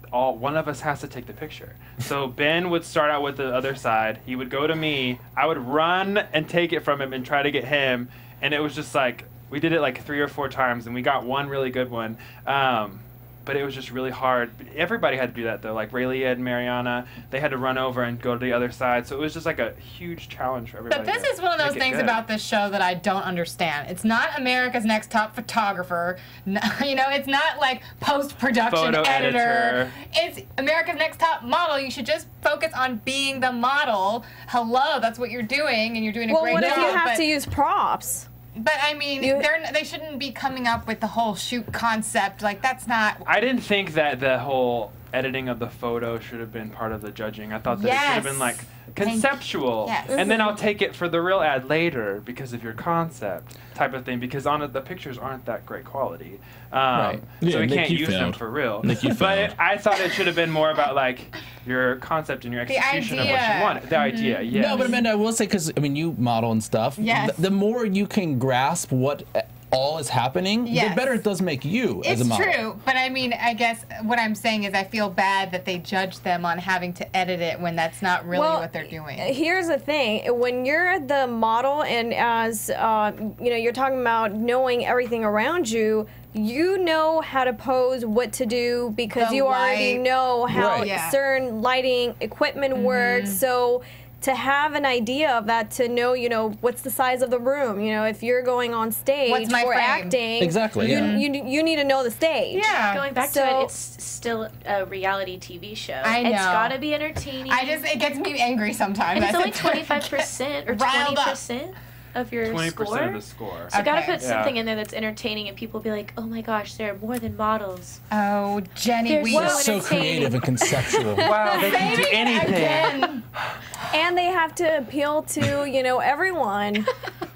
one of us has to take the picture. So Ben would start out with the other side. He would go to me. I would run and take it from him and try to get him. And it was just like... We did it like 3 or 4 times, and we got one really good one. But it was just really hard. Everybody had to do that, though. Like Rayleigh and Mariana, they had to run over and go to the other side. So it was just like a huge challenge for everybody. But this is one of those things about this show that I don't understand. It's not America's Next Top Photographer. You know, it's not like post-production Photo editor. It's America's Next Top Model. You should just focus on being the model. Hello, that's what you're doing, and you're doing a great job. Well, what if you have to use props? But I mean, they shouldn't be coming up with the whole shoot concept. Like, that's not... I didn't think that the whole editing of the photo should have been part of the judging. I thought that it should have been like conceptual. Yes. And then I'll take it for the real ad later because of your concept type of thing, because the pictures aren't that great quality. Right. So we can't use them for real. But I thought it should have been more about like your concept and your execution of what you want. The idea, yes. No, but Amanda, I will say, because I mean, you model and stuff. Yes. The more you can grasp what all is happening, the better it does make you as a model. It's true, but I mean, I guess what I'm saying is I feel bad that they judge them on having to edit it when that's not really what they're doing. Here's the thing: when you're the model, and as you know, you're talking about knowing everything around you. You know how to pose, what to do, because you already know how certain lighting equipment works. So to have an idea of that, to know, you know, what's the size of the room, you know, if you're going on stage or acting, you need to know the stage. Yeah. Going back to it, it's still a reality TV show. I know. It's got to be entertaining. It gets me angry sometimes. And it's only 25% or 20%. Of your 20% score? of the score. So gotta put something in there that's entertaining, and people be like, "Oh my gosh, they're more than models." Oh, Jenny, they're so creative and conceptual. Wow, they can do anything. And they have to appeal to, you know, everyone.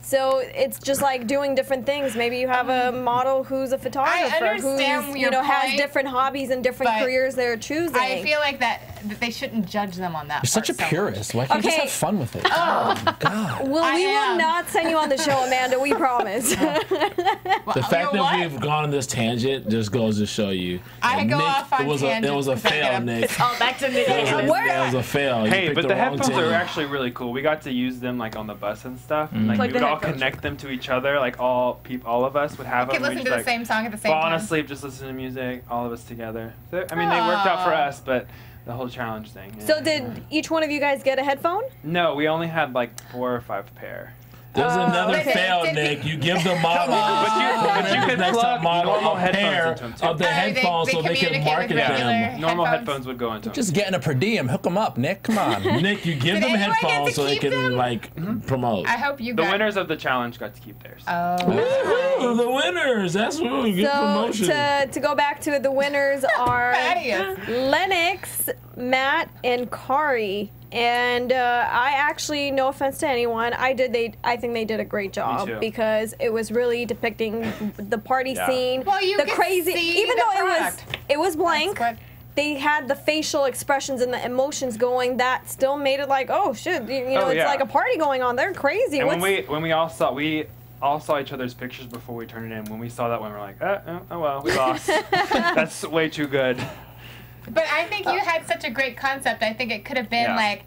So it's just like doing different things. Maybe you have a model who's a photographer who's, you know, has different hobbies and different careers they're choosing. I feel like that they shouldn't judge them on that. You're such a purist. Why can't you just have fun with it? Oh, God. Well, we will not send you on the show, Amanda. We promise. The fact that we've gone on this tangent just goes to show you. I go off on tangents. It was a fail, Nick. It's all back to Nick. It was a fail. Hey, but the headphones are actually really cool. We got to use them like on the bus and stuff. And, like we would all connect them to each other. Like all of us would have them. We could listen to the same song at the same time. Falling asleep, just listen to music, all of us together. So, I mean, they worked out for us, but the whole challenge thing. Yeah. So did each one of you guys get a headphone? No, we only had like 4 or 5 pair. There's another fail, Nick. You give the model, but you can plug normal headphones into them too. Of the headphones so they can market them. Normal headphones would go into them. Just getting a per diem. Hook them up, Nick. Come on. Nick, you give them headphones so they can like promote. I hope you The winners of the challenge got to keep theirs. Oh, the winners. That's what we get promotion. To go back to it, the winners are Lennox, Matt, and Kari. And I actually, no offense to anyone, I think they did a great job because it was really depicting the party scene, well, the crazy. Even though it was blank, they had the facial expressions and the emotions going. That still made it like, oh shit, you know, it's like a party going on. They're crazy. And when we all saw, all saw each other's pictures before we turned it in. When we saw that one, we were like, oh well, we lost. That's way too good. But I think you had such a great concept. I think it could have been like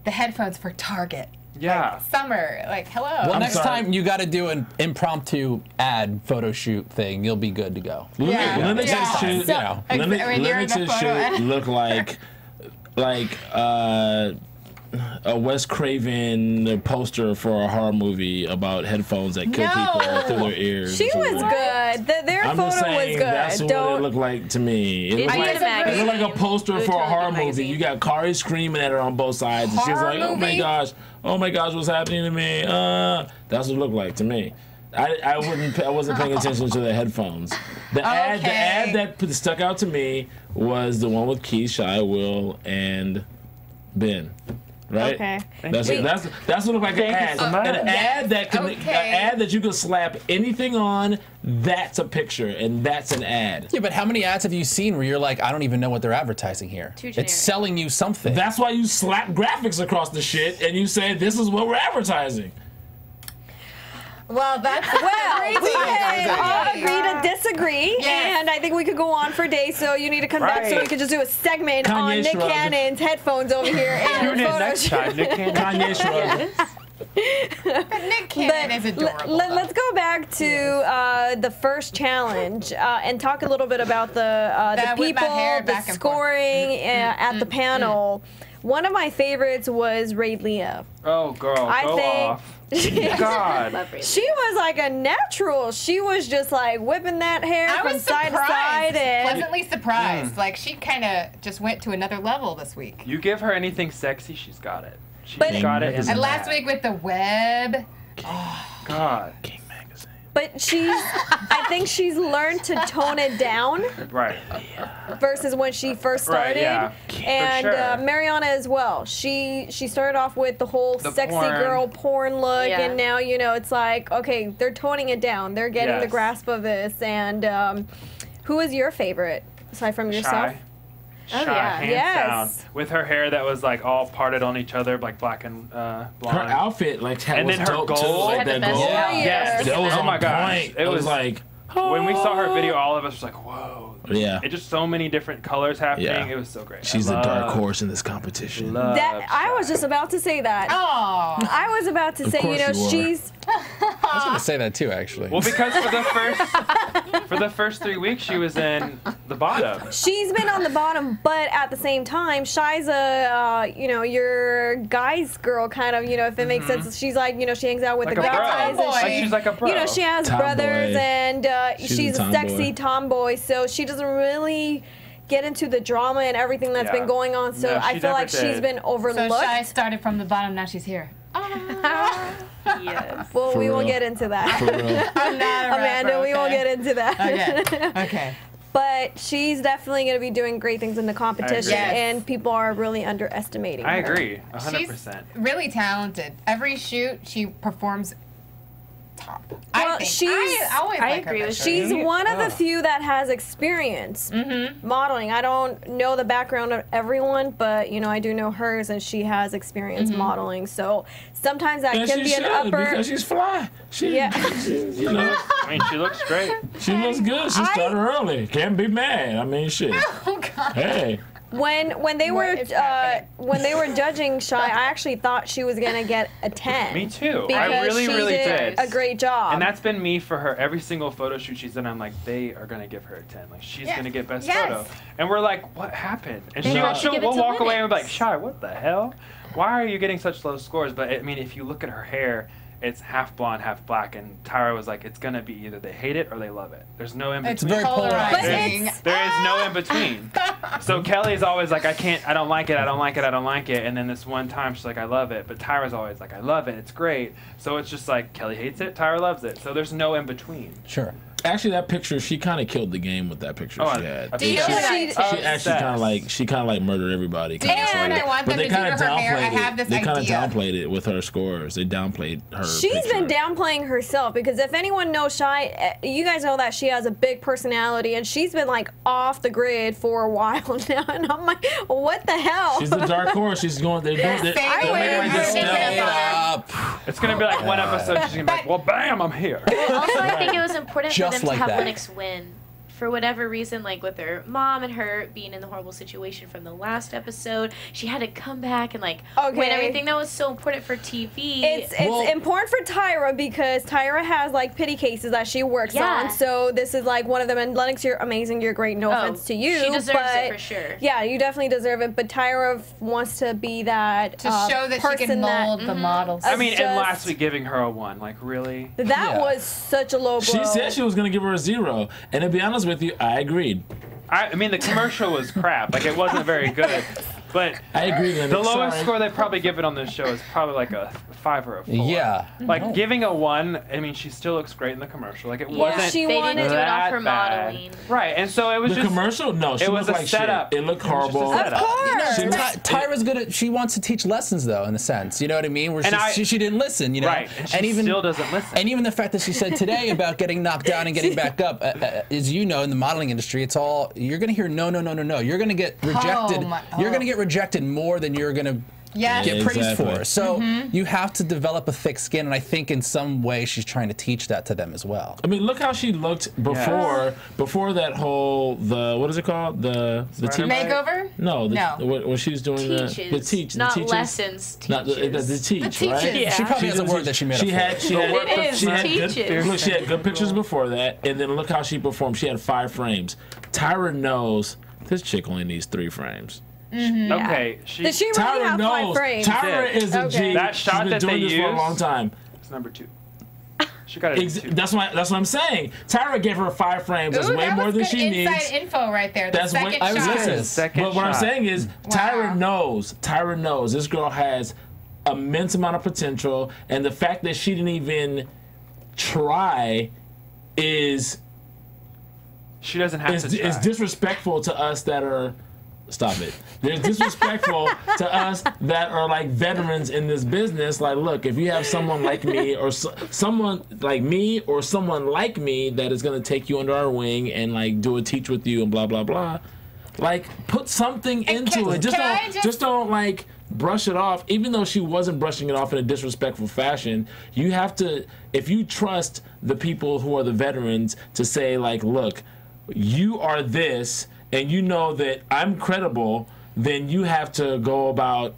the headphones for Target. Yeah. Like, summer. Like, hello. Well, next time you got to do an impromptu ad photo shoot thing. You'll be good to go. Lennox's shoot, Lennox's shoot look like a Wes Craven poster for a horror movie about headphones that kill people through their ears. She was good. Their I'm photo just saying, was good. that's what it looked like to me. It looked like a poster for a horror movie. You got Kari screaming at her on both sides, and she's like, "Oh my gosh, what's happening to me?" That's what it looked like to me. I wasn't paying attention to the headphones. The ad that stuck out to me was the one with Keith, Shy, Will, and Ben. Right. Okay. That's what looked like an ad. An ad that you can slap anything on. That's a picture, and that's an ad. Yeah, but how many ads have you seen where you're like, I don't even know what they're advertising here? It's selling you something. That's why you slap graphics across the shit, and you say this is what we're advertising. Well, that's we can all agree to disagree, and I think we could go on for days. So you need to come back so we could just do a segment on Nick Cannon's headphones over here. Tune in next time, Nick Cannon. Kanye shrugged. But Nick Cannon is adorable. Let's go back to the first challenge and talk a little bit about the people, the scoring at the panel. One of my favorites was Ray Leah. Oh, girl, go off. God. She was like a natural. She was just like whipping that hair from side to side. And pleasantly surprised. Like, she kind of just went to another level this week. You give her anything sexy, she's got it. She's got it. And last week with the web. God. But I think she's learned to tone it down. Right. Versus when she first started. Right, and Mariana as well. She started off with the whole sexy girl porn look, and now, you know, it's like, okay, they're toning it down. They're getting the grasp of this. And who is your favorite, aside from yourself? Shy, hands down. With her hair that was like all parted on each other, like black and blonde. Her outfit, like, and then her gold, too, like that gold. Yes, that was oh my gosh, it was like when we saw her video, all of us was like, whoa. Yeah. It's just so many different colors happening. Yeah. It was so great. She's the dark horse in this competition. I was just about to say that. Oh. I was about to say, you know, she's. I was going to say that too, actually. Well, because for the first 3 weeks, she was in the bottom. She's been on the bottom, but at the same time, Shy's a, you know, your guy's girl kind of, you know, if it makes sense. She's like, you know, she hangs out with like the guys. And she's like a bro. You know, she has brothers, and she's a sexy tomboy, so she doesn't really get into the drama and everything that's been going on. So no, I feel like she's been overlooked. So Shy started from the bottom, now she's here. Yes. Well, we won't get into that. I'm not Amanda, we won't get into that. Okay. But she's definitely going to be doing great things in the competition, and people are really underestimating her. I agree, 100%. She's really talented. Every shoot, she performs top. Well, I agree with she's one of the few that has experience modeling. I don't know the background of everyone, but you know, I do know hers, and she has experience modeling. So sometimes that can be an upper. Because she's fly. You know. I mean, she looks great. She looks good. She started early. Can't be mad. I mean, shit. Oh God. Hey. When they were judging Shy, I actually thought she was gonna get a 10. Me too. Because I really did a great job. And that's been me for her. Every single photo shoot she's done, I'm like, they are gonna give her a 10. Like, she's gonna get best photo. And we're like, what happened? And we'll walk away and be like, Shy, what the hell? Why are you getting such low scores? But I mean, if you look at her hair, it's half blonde, half black, and Tyra was like, it's gonna be either they hate it or they love it. There's no in between. It's very polarizing. There is no in between. So Kelly's always like, I don't like it, I don't like it, I don't like it. And then this one time she's like, I love it. But Tyra's always like, I love it, it's great. So it's just like, Kelly hates it, Tyra loves it. So there's no in between. Sure. Actually, that picture, she kind of killed the game with that picture she had. Do you she actually kind of like murdered everybody. And I want them to do to her hair. I have this idea. They kind of downplayed it with her scores. They downplayed her. She's been downplaying herself, because if anyone knows Shy, you guys know that she has a big personality, and she's been like off the grid for a while now. And I'm like, what the hell? She's the dark horse. She's going. They're making her step up. It's gonna be like one episode. She's gonna be like, well, bam, I'm here. Also, I think it was important for Just them like to have that. Lennox win. For whatever reason, like with her mom and her being in the horrible situation from the last episode, she had to come back and like win everything that was so important for TV. It's important for Tyra because Tyra has like pity cases that she works on. So this is like one of them. And Lennox, you're amazing. You're great. No offense to you. She deserves it for sure. Yeah, you definitely deserve it. But Tyra wants to be that to show that she can mold the models. I mean, and last week giving her a 1, like really? That was such a low blow. She said she was gonna give her a 0, and to be honest with you, I agreed. I mean, the commercial was crap. Like, it wasn't very good. But I agree. The lowest score they probably give it on this show is probably like a 5 or a 4. Yeah. Like giving a 1. I mean, she still looks great in the commercial. Like it wasn't. She they didn't do it off her bad. modeling. Right, and so it was the just commercial. No, she it was looked a like setup. Shit. It looked horrible. Of course. Tyra's good at. She wants to teach lessons, though, in a sense. You know what I mean? Where she didn't listen. You know. Right, and she still doesn't listen. And even the fact that she said today about getting knocked down and getting back up, as you know, in the modeling industry, it's all you're going to hear. No. You're going to get rejected. You're going to get rejected more than you're going to get praised for. So you have to develop a thick skin, and I think in some way she's trying to teach that to them as well. I mean, look how she looked before that whole what is it called the makeover? No, when she was doing the teach, not the teaches, lessons, not the teach, the right? Yeah. She probably has a word that she made up for. She had good pictures before that, and then look how she performed. She had 5 frames. Tyra knows this chick only needs 3 frames. Okay, did she really Tyra have 5 frames? Tyra is a G. That shot She's been that doing they this used for a long time. It's number 2. She got it. That's what I'm saying. Tyra gave her 5 frames. That's way more than she needs. Inside info right there. The second shot. I was listening. But what I'm saying is, Tyra knows this girl has immense amount of potential, and the fact that she didn't even try is she doesn't have to try. It's disrespectful to us that are. Stop it. It's disrespectful to us that are like veterans in this business. Like, look, if you have someone like me or someone like me or someone like me that is going to take you under our wing and like do a teach with you and blah, blah, blah, like put something into it. Just don't like brush it off. Even though she wasn't brushing it off in a disrespectful fashion, you have to, if you trust the people who are the veterans to say like, look, you are this, and you know that I'm credible, then you have to go about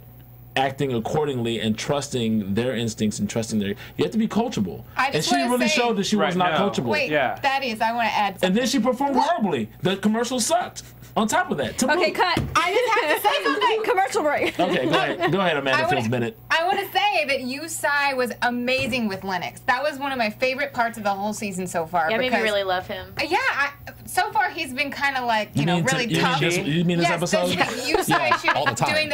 acting accordingly and trusting their instincts and trusting their. You have to be coachable. And she really showed that she was not coachable. Wait, Thaddeus, I want to add something. And then she performed horribly. The commercial sucked. On top of that, okay, cut. I just have to say something. Commercial break. Okay, go ahead, Amanda Fields Bennett. I want to say that Yusai was amazing with Lennox. That was one of my favorite parts of the whole season so far. Yeah, it made me really love him. Yeah, so far he's been kind of like, really tough. You mean this episode? Yusai doing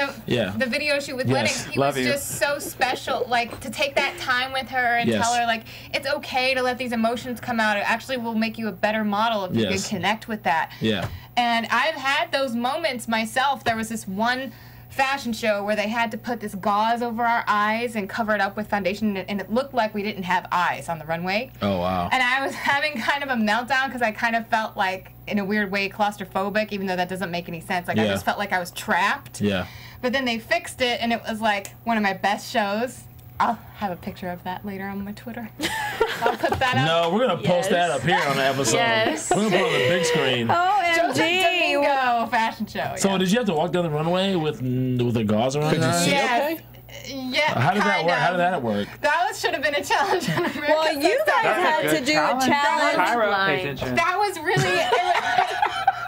the video shoot with Lennox. He was just so special. Like, to take that time with her and tell her, like, it's okay to let these emotions come out. It actually will make you a better model if you can connect with that. Yeah. And I've had those moments myself. There was this one fashion show where they had to put this gauze over our eyes and cover it up with foundation, and it looked like we didn't have eyes on the runway. Oh, wow. And I was having kind of a meltdown because I kind of felt like, in a weird way, claustrophobic, even though that doesn't make any sense. Like, I just felt like I was trapped. Yeah. But then they fixed it, and it was like one of my best shows. I'll have a picture of that later on my Twitter. I'll put that up. No, we're going to post that up here on the episode. Yes. We're going to put it on the big screen. OMG. Fashion show. So did you have to walk down the runway with a gauze around your eyes? Yes. Yeah. How did that work? How did that work? That should have been a challenge. Well, you guys had to do a challenge. Tyra, pay attention. That was really.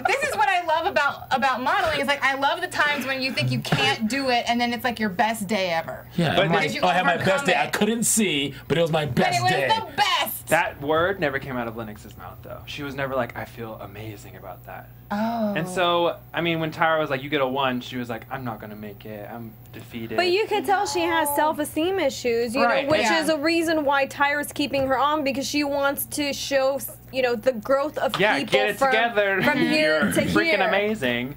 This is what I love about modeling. Is like, I love the times when you think you can't do it, and then it's like your best day ever. Yeah, but I had my best day. I couldn't see, but it was my best day. But it was the best. That word never came out of Lennox's mouth, though. She was never like, I feel amazing about that. Oh. And so, I mean, when Tyra was like, you get a 1, she was like, I'm not going to make it. I'm defeated. But you could tell she has self-esteem issues, you know, which is a reason why Tyra's keeping her on, because she wants to show, the growth of people get it together. from here You're to freaking here. amazing.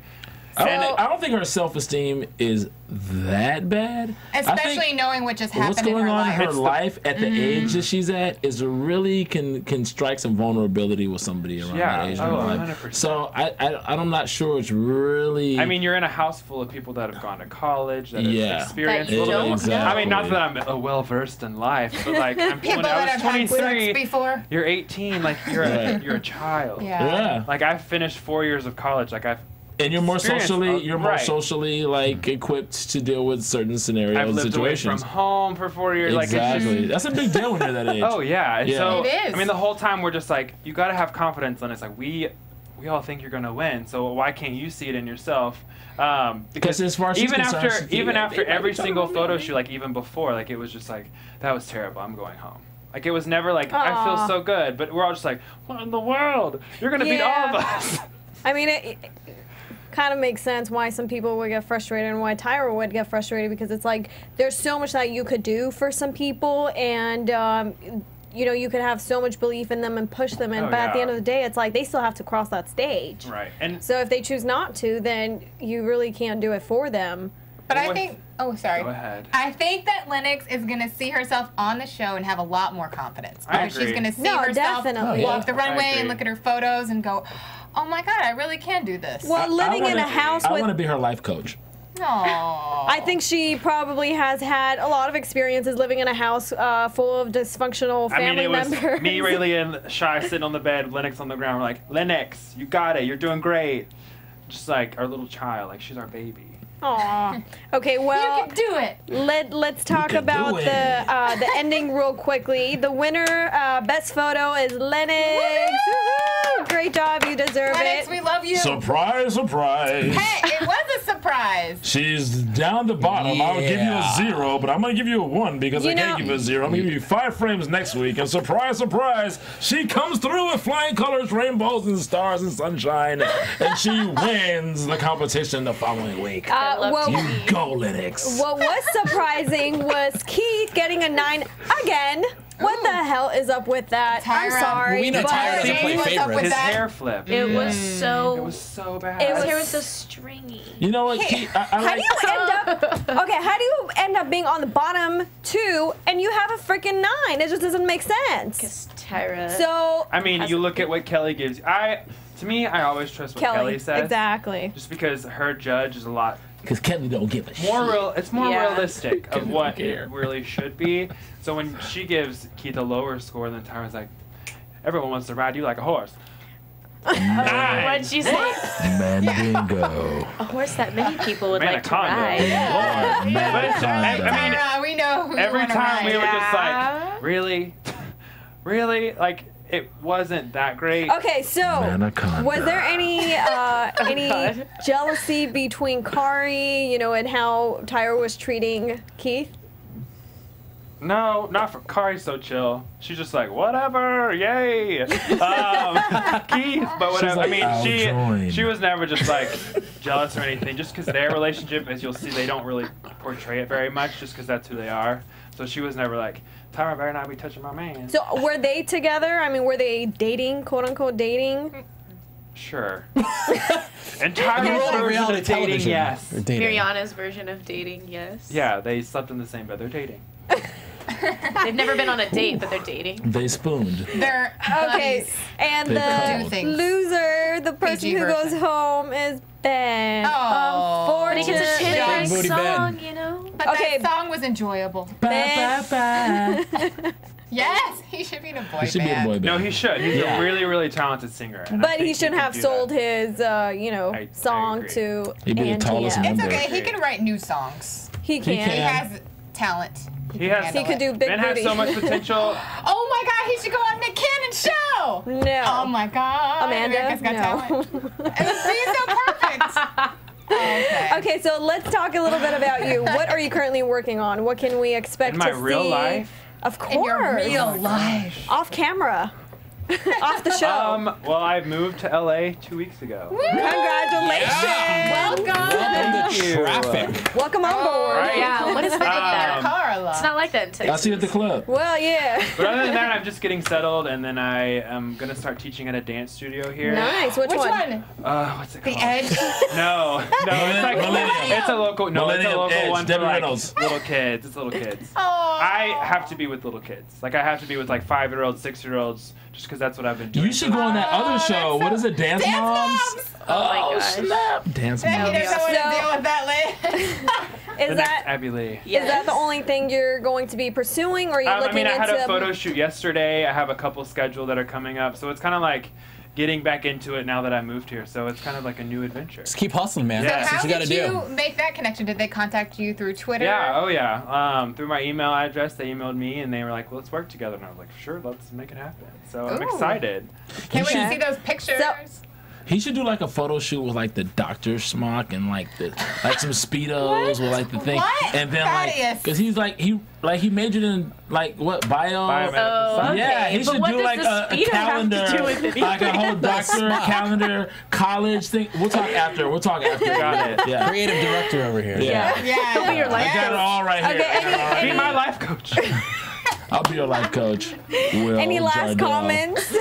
I don't think her self-esteem is that bad. Especially knowing what just happened in her life. What's going on in her life at the age that she's at is really can strike some vulnerability with somebody around that age in her life. 100%. So I'm not sure it's really... I mean, you're in a house full of people that have gone to college, that have experienced that you don't exactly. I mean, not that I'm well-versed in life, but like, I was 23, before. You're 18, like, you're a child. Yeah. Like, I've finished 4 years of college, like, and you're more socially like equipped to deal with certain scenarios I've lived situations. away from home for 4 years. Exactly. That's a big deal when you're that age. Oh yeah. And so it is. I mean, the whole time we're just like, you got to have confidence, and it's like we all think you're gonna win. So why can't you see it in yourself? Because as far as even after every single photo shoot, like even before, like it was just like, that was terrible. I'm going home. Like it was never like, I feel so good, but we're all just like, what in the world? You're gonna beat all of us. I mean, it kind of makes sense why some people would get frustrated and why Tyra would get frustrated, because it's like there's so much that you could do for some people, and you know, you could have so much belief in them and push them in, but at the end of the day, it's like they still have to cross that stage. Right. And so if they choose not to, then you really can't do it for them. But I think, sorry. Go ahead. I think that Lennox is going to see herself on the show and have a lot more confidence. I Because she's agree. going to see herself definitely. walk the runway agree. and look at her photos and go, oh my God, I really can do this. Well, living in a house I with... want to be her life coach. Aww. I think she probably has had a lot of experiences living in a house full of dysfunctional family members. I mean, it was me, Rayleigh, and Shy sitting on the bed, Lennox on the ground. We're like, Lennox, you got it. You're doing great. Just like our little child. Like, she's our baby. Aww. Okay, well, you can do it. Let's talk about the ending real quickly. The winner, best photo is Lennox. Woo-hoo! Great job, you deserve Lennox, it. we love you. Surprise, surprise. Hey, it was a surprise. She's down the bottom. I'll give you a 0, but I'm going to give you a 1 because I can't give you a 0. I'm going to give you 5 frames next week. And surprise, surprise, she comes through with flying colors, rainbows, and stars and sunshine. And she wins the competition the following week. You go, Lennox. What was surprising was Keith getting a 9 again. What the hell is up with that? I'm sorry. Well, we know Tyra doesn't play favorites. His hair flipped. It was so... It was so bad. His hair was so stringy. You know what, Keith? How do you end up being on the bottom 2 and you have a freaking 9? It just doesn't make sense. Because Tyra... So... I mean, you look at what Kelly gives you. To me, I always trust what Kelly says. Exactly. Just because her judge is a lot... Because Kelly don't give a shit. It's more realistic of what it really should be. So when she gives Keith a lower score, then Tyra's like, everyone wants to ride you like a horse. What'd she say? Mandingo. A horse that many people would like to Anaconda. ride. But it's, I mean, we know who every you wanna time we ride. were just like, really? Really? Like, it wasn't that great. Okay, so was there any jealousy between Kari, you know, and how Tyra was treating Keith? No, not for Kari's so chill. She's just like, whatever, yay. Keith, but whatever. Like, I mean, she was never just like jealous or anything. Just because their relationship, as you'll see, they don't really portray it very much, just because that's who they are. So she was never like, Tyra better not be touching my man. So were they together? I mean, were they dating, quote unquote dating? Sure. And Tyra's version of dating, yes. Mariana's version of dating, yes. Yeah, they slept in the same bed. They're dating. They've never been on a date, but they're dating. They spooned. They're okay. And the loser, the person who goes home, is Ben. Oh, but he gets a chance to song, you know. But that song was enjoyable. Ben. Yes, he should be in a boy He should be in a boy band. No, he should. He's a really, really talented singer. But he shouldn't have sold his, you know, song to ANTM. It's okay. He can write new songs. He can. He has talent. He could do big Ben booty. has so much potential. Oh my God, he should go on Nick Cannon's show. No. Oh my God. Amanda, America's Got Talent. He's so perfect. Okay, so let's talk a little bit about you. What are you currently working on? What can we expect to see? In my real life? Of course. In your real life. Off camera. Off the show. Well, I moved to LA 2 weeks ago. Woo! Congratulations. Welcome. Welcome to traffic. Welcome on board. Right. Yeah, what is that? It's not like that in Texas. I'll see you at the club. Well, yeah. But other than that, I'm just getting settled, and then I am going to start teaching at a dance studio here. Nice. Which one? What's it called? The Edge? No, it's like it's a local. No, it's a local Edge. one for Debbie like Reynolds. little kids. It's little kids. Oh. I have to be with little kids. Like I have to be with like 5-year-olds, 6-year-olds, just because that's what I've been doing. You should go on that other show. What is it? Dance Moms? Oh my gosh. Snap. Dance Maybe Moms. there's no way to deal with that, Is that Abby Lee? Is that the only thing you're going to be pursuing, or are you looking into? I had a photo shoot yesterday. I have a couple scheduled that are coming up, so it's kind of like getting back into it now that I moved here. So it's kind of like a new adventure. Just keep hustling, man. Yeah. That's what you gotta do. How did you make that connection? Did they contact you through Twitter? Yeah, oh yeah. Through my email address, they emailed me and they were like, well, let's work together. And I was like, sure, let's make it happen. So I'm excited. Can't wait to see those pictures. He should do like a photo shoot with like the doctor smock and like some speedos with like the thing, and then like because he's like he majored in like what bio. Oh, yeah, he should do like a calendar, like a whole doctor calendar college thing. We'll talk after. Got it. Yeah. Creative director over here. Yeah. He'll be your life I got it all right here. Okay, be my life coach. I'll be your life coach. Will any last Jardell. comments?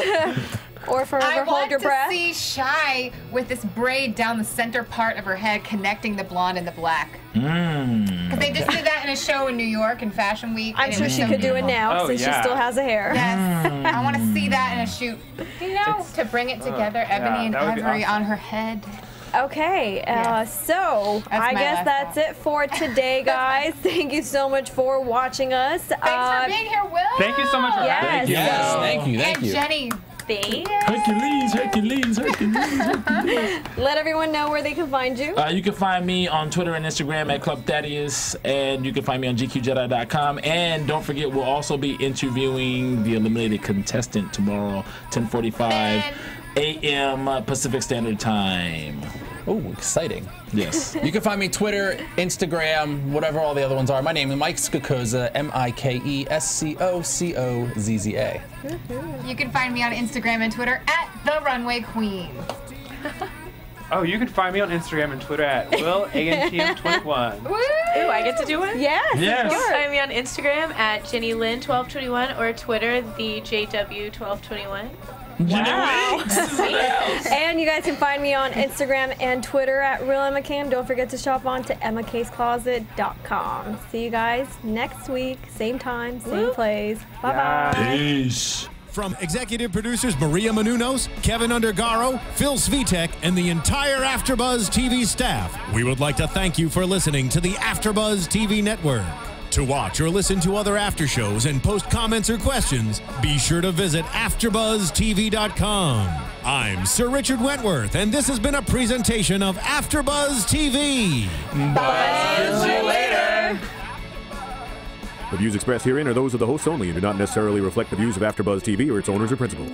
Or forever hold your breath? I want to see Shy with this braid down the center part of her head connecting the blonde and the black. Because they just did that in a show in New York in Fashion Week. I'm sure she could do it now since she still has a hair. Yes. I want to see that in a shoot. You know, to bring it together, ebony and ivory on her head. Okay, so I guess that's it for today, guys. Thank you so much for watching us. Thanks for being here, Will. Thank you so much for having me. Yes, thank you. And Jenny. Hercules. Let everyone know where they can find you. You can find me on Twitter and Instagram at Club Thaddeus, and you can find me on GQJedi.com. And don't forget, we'll also be interviewing the eliminated contestant tomorrow, 10:45 a.m. Pacific Standard Time. Oh, exciting. Yes. You can find me Twitter, Instagram, whatever all the other ones are. My name is Mike Scocozza, MikeScocozza. You can find me on Instagram and Twitter at The Runway Queen. Oh, you can find me on Instagram and Twitter at ANTM21. Ooh, I get to do it? Yes. You can find me on Instagram at JennyLynn1221 or Twitter, the JW1221. Wow. And you guys can find me on Instagram and Twitter at RealEmmaCam. Don't forget to shop on to EmmaCaseCloset.com. See you guys next week. Same time, same place. Bye-bye. Peace. From executive producers Maria Menounos, Kevin Undergaro, Phil Svitek, and the entire AfterBuzz TV staff, we would like to thank you for listening to the AfterBuzz TV network. To watch or listen to other after shows and post comments or questions, be sure to visit AfterBuzzTV.com. I'm Sir Richard Wentworth, and this has been a presentation of AfterBuzz TV. Bye. See you later. The views expressed herein are those of the hosts only and do not necessarily reflect the views of AfterBuzz TV or its owners or principals.